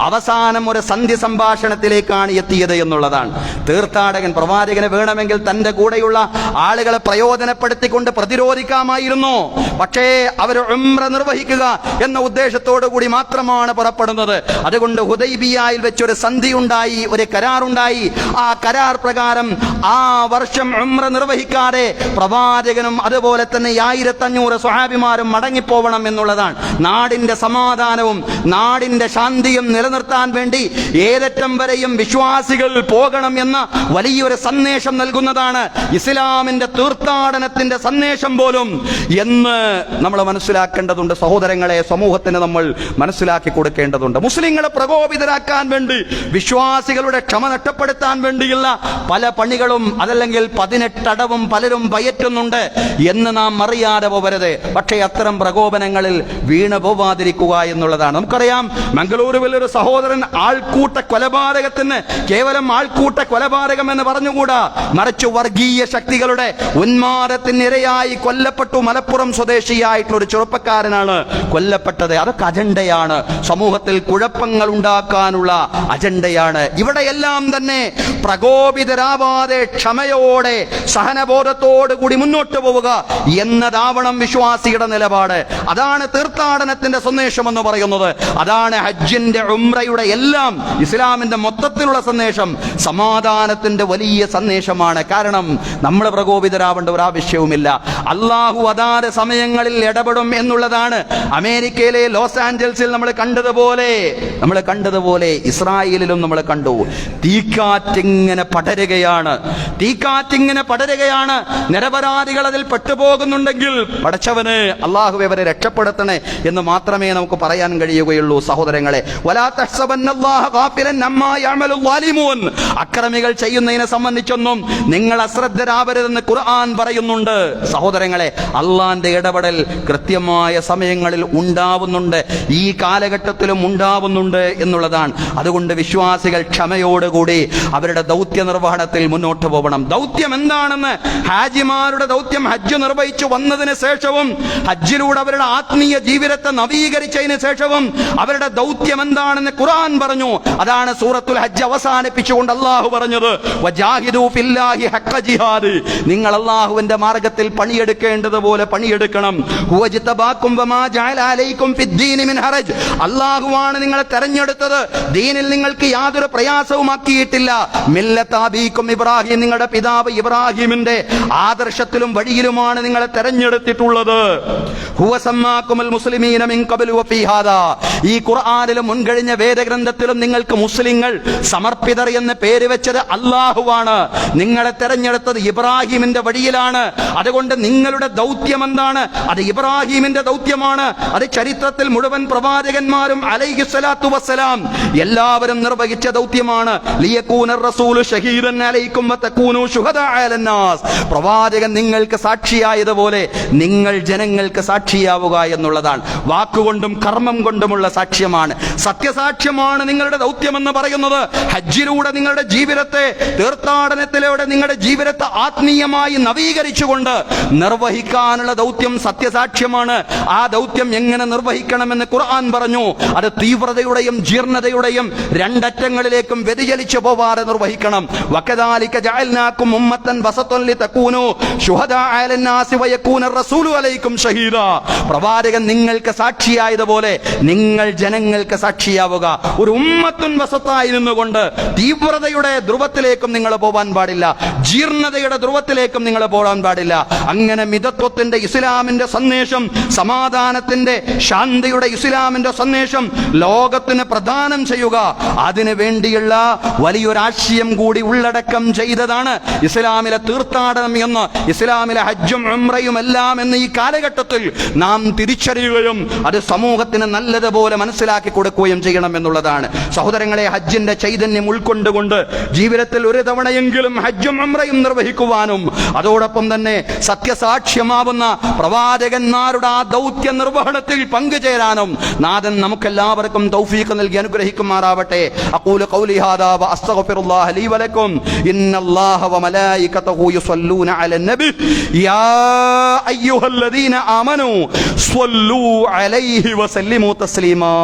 അവസാനം ഒരു സന്ധി സംഭാഷണത്തിലേക്കാണ് എത്തിയത് എന്നുള്ളതാണ്. തീർത്ഥാടകൻ പ്രവാചകന് വേണമെങ്കിൽ തന്റെ കൂടെയുള്ള ആളുകളെ പ്രയോജനപ്പെടുത്തിക്കൊണ്ട് പ്രതിരോധിക്കാമായിരുന്നു. പക്ഷേ അവർ ഉംറ നിർവഹിക്കുക എന്ന ഉദ്ദേശത്തോടു കൂടി മാത്രമാണ് പുറപ്പെടുന്നത്. അതുകൊണ്ട് ഹുദൈബിയയിൽ വെച്ചൊരു സന്ധി ഉണ്ടായി, ഒരു കരാറുണ്ടായി. ആ കരാർ പ്രകാരം ആ വർഷം ഉംറ നിർവഹിക്കാതെ പ്രവാചകനും അതുപോലെ തന്നെ 1500 സ്വഹാബിമാരും മടങ്ങിപ്പോവണം എന്നുള്ളതാണ്. നാടിന്റെ സമാധാനവും നാടിന്റെ ശാന്തിയും നിലനിർത്താൻ വേണ്ടി ഏതറ്റം വരെയും വിശ്വാസികൾ പോകണം എന്ന വലിയൊരു സന്ദേശം നൽകുന്നതാണ് ഇസ്ലാമിന്റെ തീർത്ഥാടനത്തിന്റെ സന്ദേശം പോലും എന്ന് നമ്മൾ മനസ്സിലാക്കേണ്ടതുണ്ട്. സഹോദരങ്ങളെ, സമൂഹത്തിന് നമ്മൾ മനസ്സിലാക്കി കൊടുക്കേണ്ടതുണ്ട്. മുസ്ലിങ്ങളെ പ്രകോപിതരാക്കാൻ വേണ്ടി, വിശ്വാസികളുടെ ക്ഷമ നഷ്ടപ്പെടുത്താൻ വേണ്ടിയുള്ള പല പണികളും അതല്ലെങ്കിൽ 18 അടവും പലരും പയറ്റുന്നുണ്ട് എന്ന് നാം അറിയാതെ പോകരുത്. പക്ഷേ അത്തരം പ്രകോപനങ്ങളിൽ വീണു പോവാതിരിക്കുക എന്നുള്ളതാണ്. നമുക്കറിയാം, മംഗളൂരുവിൽ ഒരു സഹോദരൻ ആൾക്കൂട്ട കൊലപാതകത്തിന് കേവലം ആൾക്കൂട്ട കൊലപാതകം എന്ന് പറഞ്ഞുകൂടാ, മറിച്ച് വർഗീയ ശക്തികളുടെ ഉന്മാദത്തിനിരയായി കൊല്ലപ്പെട്ടു. മലപ്പുറം സ്വദേശിയായിട്ടുള്ള ഒരു ചെറുപ്പക്കാരനാണ് കൊല്ലപ്പെട്ടത്. അതൊക്കെ അജണ്ടയാണ്, സമൂഹത്തിൽ കുഴപ്പങ്ങൾ ഉണ്ടാക്കാനുള്ള അജണ്ടയാണ്. ഇവിടെയെല്ലാം തന്നെ പ്രകോപിതരാവാതെ ക്ഷമയോടെ സഹനബോധത്തോടു കൂടി മുന്നോട്ട് പോവുക എന്നതാവണം വിശ്വാസിയുടെ നിലപാട്. അതാണ് തീർത്ഥാടനത്തിന്റെ സന്ദേശം എന്ന് പറയുന്നത്. അതാണ് ഹജ്ജിന്റെ ഉംറയുടെ എല്ലാം ഇസ്ലാമിന്റെ മൊത്തത്തിലുള്ള സന്ദേശം. സമാധാനത്തിന്റെ വലിയ സന്ദേശമാണ്. കാരണം നമ്മൾ പ്രകോപിതരാവേണ്ട ഒരു ആവശ്യവുമില്ല. അള്ളാഹു അതാത് സമയങ്ങളിൽ ഇടപെടും എന്നുള്ളതാണ്. അമേരിക്കയിലെ ലോസ് ആഞ്ചൽസിൽ നമ്മൾ കണ്ടതുപോലെ ഇസ്രായേലിലും നമ്മൾ കണ്ടു. തീക്കാറ്റിങ്ങനെ പടരുകയാണ്. നിരപരാധികൾ അതിൽ പെട്ടുപോകുന്നുണ്ടെങ്കിൽ പടച്ചവന് അള്ളാഹു അവരെ രക്ഷപ്പെടുത്തണേ എന്ന് മാത്രമേ നമുക്ക് പറയാൻ കഴിയുകയുള്ളൂ. സഹോദരങ്ങളെ, അക്രമികൾ ചെയ്യുന്നതിനെ സംബന്ധിച്ചൊന്നും നിങ്ങൾ അശ്രദ്ധരാവരുതെന്ന് ഖുർആൻ പറയുന്നുണ്ട്. സഹോദരങ്ങളെ, അള്ളാന്റെ ഇടപെടൽ കൃത്യമായ സമയങ്ങളിൽ ഉണ്ടാവുന്നുണ്ട്, ഈ കാലഘട്ടത്തിലും ഉണ്ടാവുന്നുണ്ട് എന്നുള്ളതാണ്. അതുകൊണ്ട് വിശ്വാസികൾ ക്ഷമയോടുകൂടി അവരുടെ ദൗത്യ നിർവഹണത്തിൽ മുന്നോട്ട് പോകണം. ദൗത്യം എന്താണെന്ന് ഹാജിമാരുടെ ദൗത്യം ഹജ്ജ് നിർവഹിച്ചു വന്നതിന് ശേഷവും ഹജ്ജിലൂടെ അവരുടെ ആത്മീയ ജീവിതത്തെ നവീകരിച്ചതിന് ശേഷവും അവരുടെ ദൗത്യം എന്താണെന്ന് ഖുർആൻ പറഞ്ഞു. അതാണ് സൂറത്തുൽ ഹജ്ജ് അവസാനിപ്പിച്ചുകൊണ്ട് അള്ളാഹു പറഞ്ഞത്, വജാഹിദു ഫില്ലാഹി ഹഖ്ഖ ജിഹാദ്. നിങ്ങൾ അള്ളാഹുവിന്റെ മാർഗത്തിൽ പണിയെടുക്കേണ്ടതുപോലെ പണിയെടുക്കണം. ഹുവജ്തബാകും വമാ ജഅല അലൈക്കും ഫിദ്ദീനി മിൻ ഹറജ്. അള്ളാഹുവാണ് നിങ്ങളെ തെരഞ്ഞെടുത്തത്, ദീനിൽ നിങ്ങൾക്ക് യാതൊരു പ്രയാസവും ആക്കിയിട്ടില്ല. മില്ലത അബീക്കും ഇബ്രാഹിം, നിങ്ങളുടെ പിതാവ് ഇബ്രാഹിമിന്റെ ആദർശത്തിലും വഴിയിലുമാണ് നിങ്ങളെ തെരഞ്ഞെടുത്തിട്ടുള്ളത്. ഹുവ സമ്മാകുമുൽ മുസ്ലിമീന മിൻ ഖബ്ലു വഫീ ഹാദാ. ഈ ഖുർആനിലും മുൻകഴിഞ്ഞ വേദഗ്രന്ഥത്തിലും നിങ്ങൾക്ക് മുസ്ലിങ്ങൾ സമർപ്പിതർ എന്ന് പേര് വെച്ചത് അള്ളാഹുവാണ്. നിങ്ങളെ തെരഞ്ഞെടുത്തത് ഇബ്രാഹിമിന്റെ വഴിയിലാണ്. അതുകൊണ്ട് നിങ്ങളുടെ ദൗത്യം എന്താണ്? അത് ഇബ്രാഹിമിന്റെ ദൗത്യമാണ്. അത് ചരിത്രത്തിൽ മുഴുവൻ പ്രവാചകന്മാരും അലൈഹിസ്സലാത്തു വസ്സലാം എല്ലാവരും നിർവഹിച്ച ദൗത്യമാണ്. ലിയകൂന റസൂലു ഷഹീദൻ അലൈക്കും വതകൂനു ശുഹദാ അലന്നാസ്. പ്രവാചകൻ നിങ്ങൾക്ക് സാക്ഷിയായതുപോലെ നിങ്ങൾ ജനങ്ങൾക്ക് സാക്ഷിയാവുക എന്നുള്ളതാണ്. വാക്കുകൊണ്ടും കർമ്മം കൊണ്ടുമുള്ള സാക്ഷ്യമാണ്, സത്യസാക്ഷ്യമാണ് നിങ്ങളുടെ ദൗത്യമെന്ന് പറയുന്നത്. ഹജ്ജിലൂടെ നിങ്ങളുടെ ജീവിതത്തെ, തീർത്ഥാടനത്തിലൂടെ നിങ്ങളുടെ ജീവിതത്തെ ആത്മീയമായി നവീകരിച്ചുകൊണ്ട് നിർവഹിക്കാനുള്ള ദൗത്യം സത്യസാക്ഷ്യമാണ്. ആ ദൗത്യം എങ്ങനെ നിർവഹിക്കണമെന്ന് ഖുർആൻ പറഞ്ഞു. അത് തീവ്രതയുടെയും ജീർണതയുടെയും രണ്ടറ്റങ്ങളിലേക്കും വ്യതിചലിച്ചു പോവാതെ നിർവഹിക്കണം. വകദാലിക ജഅൽനാകും ഉമ്മത്തൻ വസതൻ ലിതകൂനു ശുഹദാ അലന്നാസി വയകൂന റസൂലു അലൈക്കും ഷഹീദാ. പ്രവാചകൻ നിങ്ങൾക്ക് സാക്ഷിയായതുപോലെ നിങ്ങൾ ജനങ്ങൾക്ക് സാക്ഷിയാവുക. ഒരു ഉമ്മത്തുൻ വസത്തായി നിന്നുകൊണ്ട് തീവ്രതയുടെ ധ്രുവത്തിലേക്കും നിങ്ങൾ പോകാൻ പാടില്ല, ജീർണതയുടെ ധ്രുവത്തിലേക്കും നിങ്ങൾ പോകാൻ പാടില്ല. അങ്ങനെ മിതത്വത്തിന്റെ ഇസ്ലാമിന്റെ സന്ദേശം, സമാധാനത്തിന്റെ ശാന്തിയുടെ ഇസ്ലാമിന്റെ സന്ദേശം ലോകത്തിന് പ്രദാനം ചെയ്യുക, അതിനു വേണ്ടിയുള്ള വലിയൊരാശയം കൂടി ഉള്ളടക്കം ചെയ്തതാണ് ഇസ്ലാമിലെ തീർത്ഥാടനം എന്ന്, ഇസ്ലാമിലെ ഹജ്ജും ഉംറയും എല്ലാം എന്ന് ഈ കാലഘട്ടത്തിൽ നാം തിരിച്ചറിയുകയും അത് സമൂഹത്തിന് നല്ലതുപോലെ മനസ്സിലാക്കി കൊടുക്കുകയും ചെയ്യണം എന്നുള്ളതാണ്. സഹോദരങ്ങളെ, ഹജ്ജിന്റെ ചൈതന്യം ഉൾക്കൊണ്ടുകൊണ്ട് ജീവിതത്തിൽ ഒരു തവണയെങ്കിലും ഹജ്ജും ഉംറയും നിർവഹിക്കുവാനും അതോടൊപ്പം തന്നെ തന്നെ സത്യസാക്ഷ്യമാവുന്ന പ്രവാചകന്മാരുടെ ആ ദൗത്യ നിർവഹണത്തിൽ പങ്കുചേരാനും നാഥൻ നമുക്കെല്ലാവർക്കും തൗഫീഖ് നൽകി അനുഗ്രഹിക്കുമാറാവട്ടെ. അഖൂലു ഖൗലി ഹാദാ വ അസ്തഗ്ഫിറുല്ലാഹ ലീ വലക്കും. ഇന്നല്ലാഹ വ മലായികതഹു യുസല്ലൂന അലൻ നബി യാ അയ്യുഹല്ലദീന ആമനൂ സ്വല്ലൂ അലൈഹി വസല്ലിമൂ തസ്ലീമാ.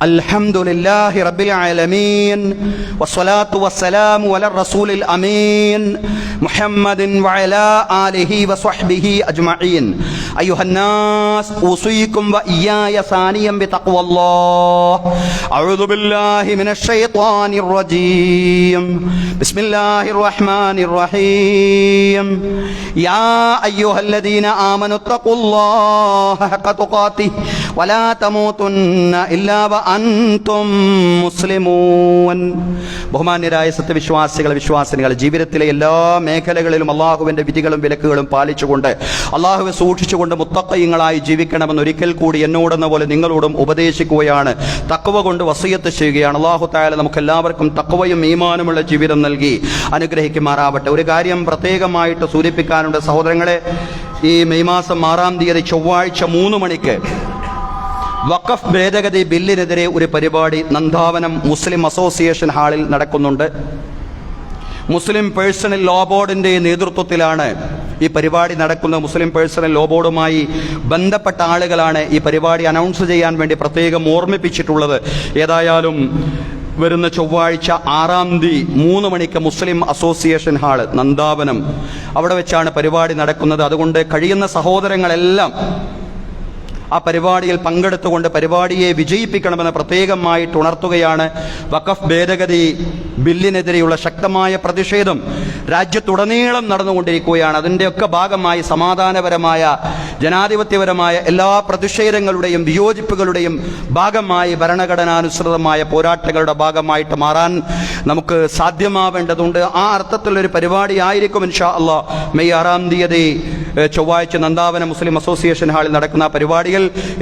അൽഹംദുലില്ലാഹി റബ്ബിൽ ആലമീൻ വസ്സലാത്തു വസ്സലാമു അലാ റസൂലിൽ അമീൻ മുഹമ്മദിൻ വഅലാ ആലിഹി വസ്വഹ്ബിഹി അജ്മഈൻ. അയ്യുഹന്നാസ് ഊസീകും വഇയ്യായ സാനിയം ബിതഖ്വല്ലാഹ്. അഊദു ബില്ലാഹി മിനശ് ശൈത്വാനിർ റജീം. ബിസ്മില്ലാഹിർ റഹ്മാനിർ റഹീം. യാ അയ്യുഹല്ലദീന ആമനു തഖുല്ലാഹ ഹഖ തുഖാതിഹി വലാ തമൂതുന്ന ഇല്ലാ അൻതും മുസ്ലിമൂൻ. ബഹുമാന്യരായ സത്യവിശ്വാസികളെ, വിശ്വാസിനികൾ, ജീവിതത്തിലെ എല്ലാ മേഖലകളിലും അള്ളാഹുവിന്റെ വിധികളും വിലക്കുകളും പാലിച്ചുകൊണ്ട് അള്ളാഹുവെ സൂക്ഷിച്ചുകൊണ്ട് മുത്തഖീങ്ങളായി ജീവിക്കണമെന്ന് ഒരിക്കൽ കൂടി എന്നോടെന്ന പോലെ നിങ്ങളോടും ഉപദേശിക്കുകയാണ്. തഖ്വ കൊണ്ട് വസിയത്ത് ചെയ്യുകയാണ്. അള്ളാഹു തആല നമുക്ക് എല്ലാവർക്കും തഖ്വയും ഈമാനുമുള്ള ജീവിതം നൽകി അനുഗ്രഹിക്കുമാറാവട്ടെ. ഒരു കാര്യം പ്രത്യേകമായിട്ട് സൂചിപ്പിക്കാനുണ്ട് സഹോദരങ്ങളെ. ഈ മെയ് മാസം 6-ാം തീയതി ചൊവ്വാഴ്ച 3 മണിക്ക് വഖഫ് ഭേദഗതി ബില്ലിനെതിരെ ഒരു പരിപാടി നന്ദാവനം മുസ്ലിം അസോസിയേഷൻ ഹാളിൽ നടക്കുന്നുണ്ട്. മുസ്ലിം പേഴ്സണൽ ലോ ബോർഡിന്റെ നേതൃത്വത്തിലാണ് ഈ പരിപാടി നടക്കുന്നത്. മുസ്ലിം പേഴ്സണൽ ലോ ബോർഡുമായി ബന്ധപ്പെട്ട ആളുകളാണ് ഈ പരിപാടി അനൗൺസ് ചെയ്യാൻ വേണ്ടി പ്രത്യേകം ഓർമ്മിപ്പിച്ചിട്ടുള്ളത്. ഏതായാലും വരുന്ന ചൊവ്വാഴ്ച 6-ാം തീയതി 3 മണിക്ക് മുസ്ലിം അസോസിയേഷൻ ഹാള് നന്ദാവനം, അവിടെ വെച്ചാണ് പരിപാടി നടക്കുന്നത്. അതുകൊണ്ട് കഴിയുന്ന സഹോദരങ്ങളെല്ലാം ആ പരിപാടിയിൽ പങ്കെടുത്തുകൊണ്ട് പരിപാടിയെ വിജയിപ്പിക്കണമെന്ന് പ്രത്യേകമായിട്ട് ഉണർത്തുകയാണ്. വഖഫ് ഭേദഗതി ബില്ലിനെതിരെയുള്ള ശക്തമായ പ്രതിഷേധം രാജ്യത്തുടനീളം നടന്നുകൊണ്ടിരിക്കുകയാണ്. അതിൻ്റെയൊക്കെ ഭാഗമായി സമാധാനപരമായ ജനാധിപത്യപരമായ എല്ലാ പ്രതിഷേധങ്ങളുടെയും വിയോജിപ്പുകളുടെയും ഭാഗമായി ഭരണഘടനാനുസൃതമായ പോരാട്ടങ്ങളുടെ ഭാഗമായിട്ട് മാറാൻ നമുക്ക് സാധ്യമാവേണ്ടതുണ്ട്. ആ അർത്ഥത്തിലൊരു പരിപാടി ആയിരിക്കും ഇൻഷാ അല്ലാഹ് മെയ് 6-ാം തീയതി ചൊവ്വാഴ്ച നന്ദാവനം മുസ്ലിം അസോസിയേഷൻ ഹാളിൽ നടക്കുന്ന പരിപാടികൾ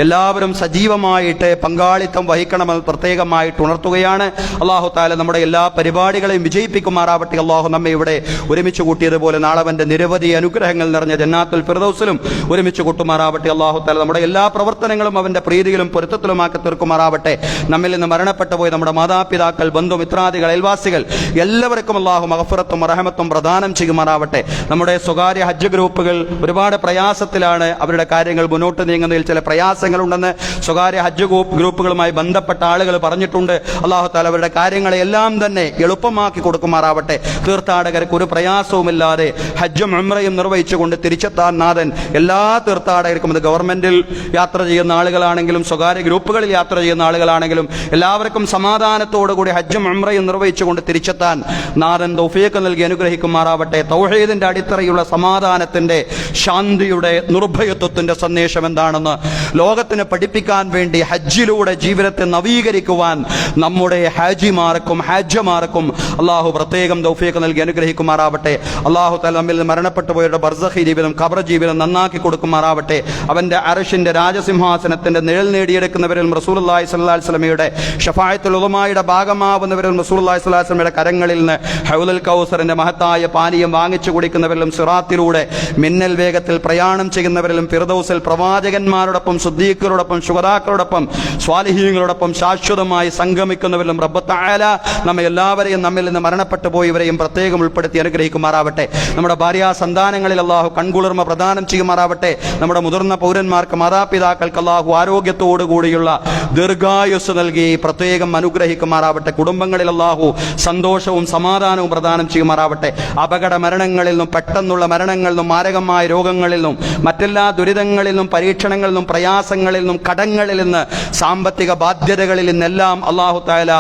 എല്ലാവരും സജീവമായിട്ട് പങ്കാളിത്തം വഹിക്കണമെന്ന് പ്രത്യേകമായിട്ട് ഉണർത്തുകയാണ്. അല്ലാഹു തആല നമ്മുടെ എല്ലാ പരിപാടികളെയും വിജയിപ്പിക്കുമാറാവട്ടെ. അല്ലാഹു നമ്മെ ഇവിടെ ഒരുമിച്ച് കൂട്ടിയതുപോലെ നാളെ അവന്റെ നിരവധി അനുഗ്രഹങ്ങൾ നിറഞ്ഞ ജന്നാത്തുൽ ഫിർദൗസിലും ഒരുമിച്ച് കൂട്ടുമാറാവട്ടെ. അല്ലാഹു തആല നമ്മുടെ എല്ലാ പ്രവർത്തനങ്ങളും അവന്റെ പ്രീതിയിലും പൊരുത്തത്തിലുമാക്കി തീർക്കുമാറാവട്ടെ. നമ്മിൽ നിന്ന് മരണപ്പെട്ടു പോയി നമ്മുടെ മാതാപിതാക്കൾ, ബന്ധുമിത്രാദികൾ, അയൽവാസികൾ എല്ലാവർക്കും അല്ലാഹു മഗ്ഫിറത്തും റഹ്മത്തും പ്രദാനം ചെയ്യുമാറാവട്ടെ. നമ്മുടെ സ്വകാര്യ ഹജ്ജ് ഗ്രൂപ്പുകൾ ഒരുപാട് പ്രയാസത്തിലാണ്. അവരുടെ കാര്യങ്ങൾ മുന്നോട്ട് നീങ്ങുന്നതിൽ ചില പ്രയാസങ്ങളുണ്ടെന്ന് സ്വകാര്യ ഹജ്ജ് ഗ്രൂപ്പുകളുമായി ബന്ധപ്പെട്ട ആളുകൾ പറഞ്ഞിട്ടുണ്ട്. അല്ലാഹു തആല അവരുടെ കാര്യങ്ങളെ എല്ലാം തന്നെ എളുപ്പമാക്കി കൊടുക്കുമാറാവട്ടെ. തീർത്ഥാടകർക്ക് ഒരു പ്രയാസവുമില്ലാതെ ഹജ്ജും ഉംറയും നിർവഹിച്ചുകൊണ്ട് തിരിച്ചെത്താൻ നാഥൻ എല്ലാ തീർത്ഥാടകർക്കും, അത് ഗവൺമെന്റിൽ യാത്ര ചെയ്യുന്ന ആളുകളാണെങ്കിലും സ്വകാര്യ ഗ്രൂപ്പുകളിൽ യാത്ര ചെയ്യുന്ന ആളുകളാണെങ്കിലും എല്ലാവർക്കും സമാധാനത്തോടുകൂടി ഹജ്ജും ഉംറയും നിർവഹിച്ചുകൊണ്ട് തിരിച്ചെത്താൻ നാഥൻ തൗഫീഖ് നൽകി അനുഗ്രഹിക്കുമാറാവട്ടെ. തൗഹീദിന്റെ അടിത്തറയുള്ള സമാധാനത്തിന്റെ, ശാന്തിയുടെ, നിർഭയത്വത്തിന്റെ സന്ദേശം എന്താണെന്ന് ലോകത്തിന് പഠിപ്പിക്കാൻ വേണ്ടി ഹജ്ജിലൂടെ ജീവിതത്തെ നവീകരിക്കുവാൻ നമ്മുടെ ഹാജിമാർക്കും ഹാജമാർക്കും അള്ളാഹു പ്രത്യേകം തൗഫീഖ് നൽകി അനുഗ്രഹിക്കുമാറാവട്ടെ. അള്ളാഹു തആല നമ്മിൽ നിന്ന് മരണപ്പെട്ടു പോയവരുടെ ബർസഖി ജീവിതം, ഖബർ ജീവിതം നന്നാക്കി കൊടുക്കുമാറാവട്ടെ. അവന്റെ അർശിന്റെ രാജസിംഹാസനത്തിന്റെ നിഴൽ നേടിയെടുക്കുന്നവരിലും റസൂലുള്ളാഹി സ്വല്ലല്ലാഹി അലൈഹി വസല്ലമയുടെ ശഫാഅത്തുൽ ഉളമായുടെ ഭാഗമാവുന്നവരിലും റസൂലുള്ളാഹി സ്വല്ലല്ലാഹി അലൈഹി വസല്ലമയുടെ കരങ്ങളിൽ നിന്ന് ഹൗലുൽ കൗസറിന്റെ മഹത്തായ പാനീയം വാങ്ങിച്ചു കുടിക്കുന്നവരിലും സിറാത്തിലൂടെ മിന്നൽ വേഗത്തിൽ പ്രയാണം ചെയ്യുന്നവരിലും ഫിർദൗസിൽ പ്രവാചകന്മാരോടൊപ്പം, സുദ്ദീഖുകളോടൊപ്പം, ശുഹദാക്കളോടൊപ്പം, സ്വാലിഹീങ്ങളോടൊപ്പം ശാശ്വതമായി സംഗമിക്കുന്നവരിലും റബ്ബ് തആല നമ്മെ എല്ലാവരെയും നമ്മിൽ നിന്ന് മരണപ്പെട്ടു പോയവരെയും പ്രത്യേകം ഉൾപ്പെടുത്തി അനുഗ്രഹിക്കുമാറാവട്ടെ. നമ്മുടെ ഭാര്യാ സന്താനങ്ങളിൽ അല്ലാഹു കൺകുളിർമ പ്രദാനം ചെയ്യുമാറാവട്ടെ. നമ്മുടെ മുതിർന്ന പൗരന്മാർക്ക്, മാതാപിതാക്കൾക്ക് അല്ലാഹു ആരോഗ്യത്തോടുകൂടിയുള്ള ദീർഘായുസ് നൽകി പ്രത്യേകം അനുഗ്രഹിക്കുമാറാവട്ടെ. കുടുംബങ്ങളിൽ അല്ലാഹു സന്തോഷവും സമാധാനവും പ്രദാനം ചെയ്യുമാറാവട്ടെ. അപകട മരണങ്ങളിൽ നിന്നും, പെട്ടെന്നുള്ള മരണങ്ങളിൽ നിന്നും, മാരകമായ രോഗങ്ങളിൽ നിന്നും, മറ്റെല്ലാ ദുരിതങ്ങളിൽ നിന്നും, പരീക്ഷണങ്ങളിൽ നിന്നും, പ്രയാസങ്ങളിൽ നിന്നും കടങ്ങളിൽ നിന്ന് സാമ്പത്തിക ബാധ്യതകളിൽ നിന്നെല്ലാം അല്ലാഹു തആല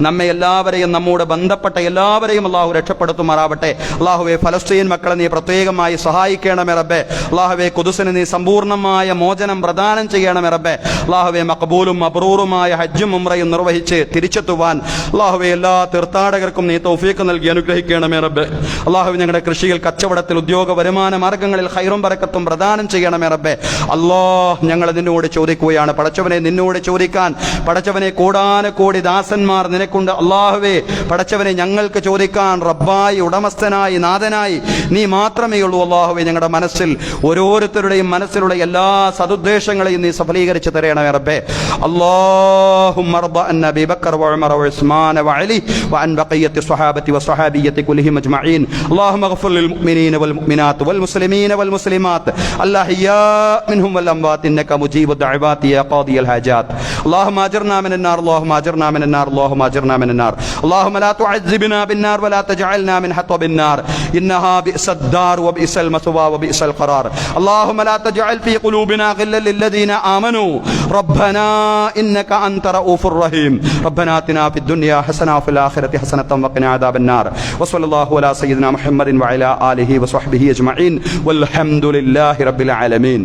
നമ്മെ എല്ലാവരെയും നമ്മോട് ബന്ധപ്പെട്ട എല്ലാവരെയും അല്ലാഹു രക്ഷപ്പെടുത്തുമാറാവട്ടെ. അല്ലാഹുവേ, ഫലസ്തീൻ മക്കളെ നീ പ്രത്യേകമായി സഹായിക്കണമേ റബ്ബേ. അല്ലാഹുവേ, ഖുദ്സിന് നീ സമ്പൂർണ്ണമായ മോചനം പ്രദാനം ചെയ്യണമേ റബ്ബേ. അല്ലാഹുവേ, മഖബൂലും മബ്റൂറുമായ ഹജ്ജും ഉംറയും നിർവഹിച്ച് തിരിച്ചെത്തുവാൻ അല്ലാഹുവേ എല്ലാ തീർത്ഥാടകർക്കും നീ തൗഫീഖ് നൽകി അനുഗ്രഹിക്കണമേ റബ്ബേ. അല്ലാഹുവേ, ഞങ്ങളുടെ കൃഷിയിൽ, കച്ചവടത്തിൽ, ഉദ്യോഗ വരുമാന മാർഗങ്ങളിൽ ഖൈറും ബറക്കത്തും പ്രദാനം ചെയ്യണമേ റബ്ബേ. അല്ലാഹ്, ഞങ്ങൾ നിന്നോട് ചോദിക്കുകയാണ് പടച്ചവനെ, നിന്നോട് ചോദിക്കാൻ പടച്ചവനെ കോടാനുകോടി ദാസന്മാർ നിനക്കുണ്ട്. അല്ലാഹുവേ, പടച്ചവനെ ഞങ്ങൾക്ക് ചോദിക്കാൻ റബ്ബായി, ഉടമസ്ഥനായി, നാഥനായി നീ മാത്രമേ ഉള്ളൂ. അല്ലാഹുവേ, ഞങ്ങളുടെ മനസ്സിൽ ഓരോരുത്തരുടെയും മനസ്സിലുള്ള എല്ലാ സദുദ്ദേശങ്ങളെയും നീ സഫലീകരിച്ച് തരണമേ റബ്ബേ. അല്ലാഹുമ്മ റബ്ബ അൻ അബീ ബക്കർ വഉമർ വഉസ്മാൻ വഅലി വഅൻ ബഖിയത്തി സ്വഹാബത്തി വസ്വഹാബിയ്യത്തി കുല്ലിഹിം അജ്മഈൻ. അല്ലാഹുമ്മഗ്ഫിർ ലിൽ മുഅ്മിനീന വൽ മുഅ്മിനാത്ത് വൽ മുസ്ലിമീന വൽ മുസ്ലിമാത്ത് അൽഅഹ്യാ മിൻഹും വൽ അംവാത് ഇന്നക മുജീബു ദഅവാതി യാ ഖാദിയൽ ഹാജാത്ത്. അല്ലാഹുമ്മ അജിർനാ മിനൻ നാർ, അല്ലാഹുമ്മ അജിർനാ മിനൻ നാർ, അല്ലാഹുമ്മ അജിർനാ മിനൻ നാർ. اللهم لا تعذبنا بالنار ولا تجعلنا من حطب النار إنها بئس الدار وبئس المثوى وبئس القرار. اللهم لا تجعل في قلوبنا غلا للذين آمنوا ربنا إنك أنت رؤوف رحيم. ربنا آتنا في الدنيا حسنة وفي الآخرة حسنة وقنا عذاب النار. وصلى الله على سيدنا محمد وعلى آله وصحبه أجمعين والحمد لله رب العالمين.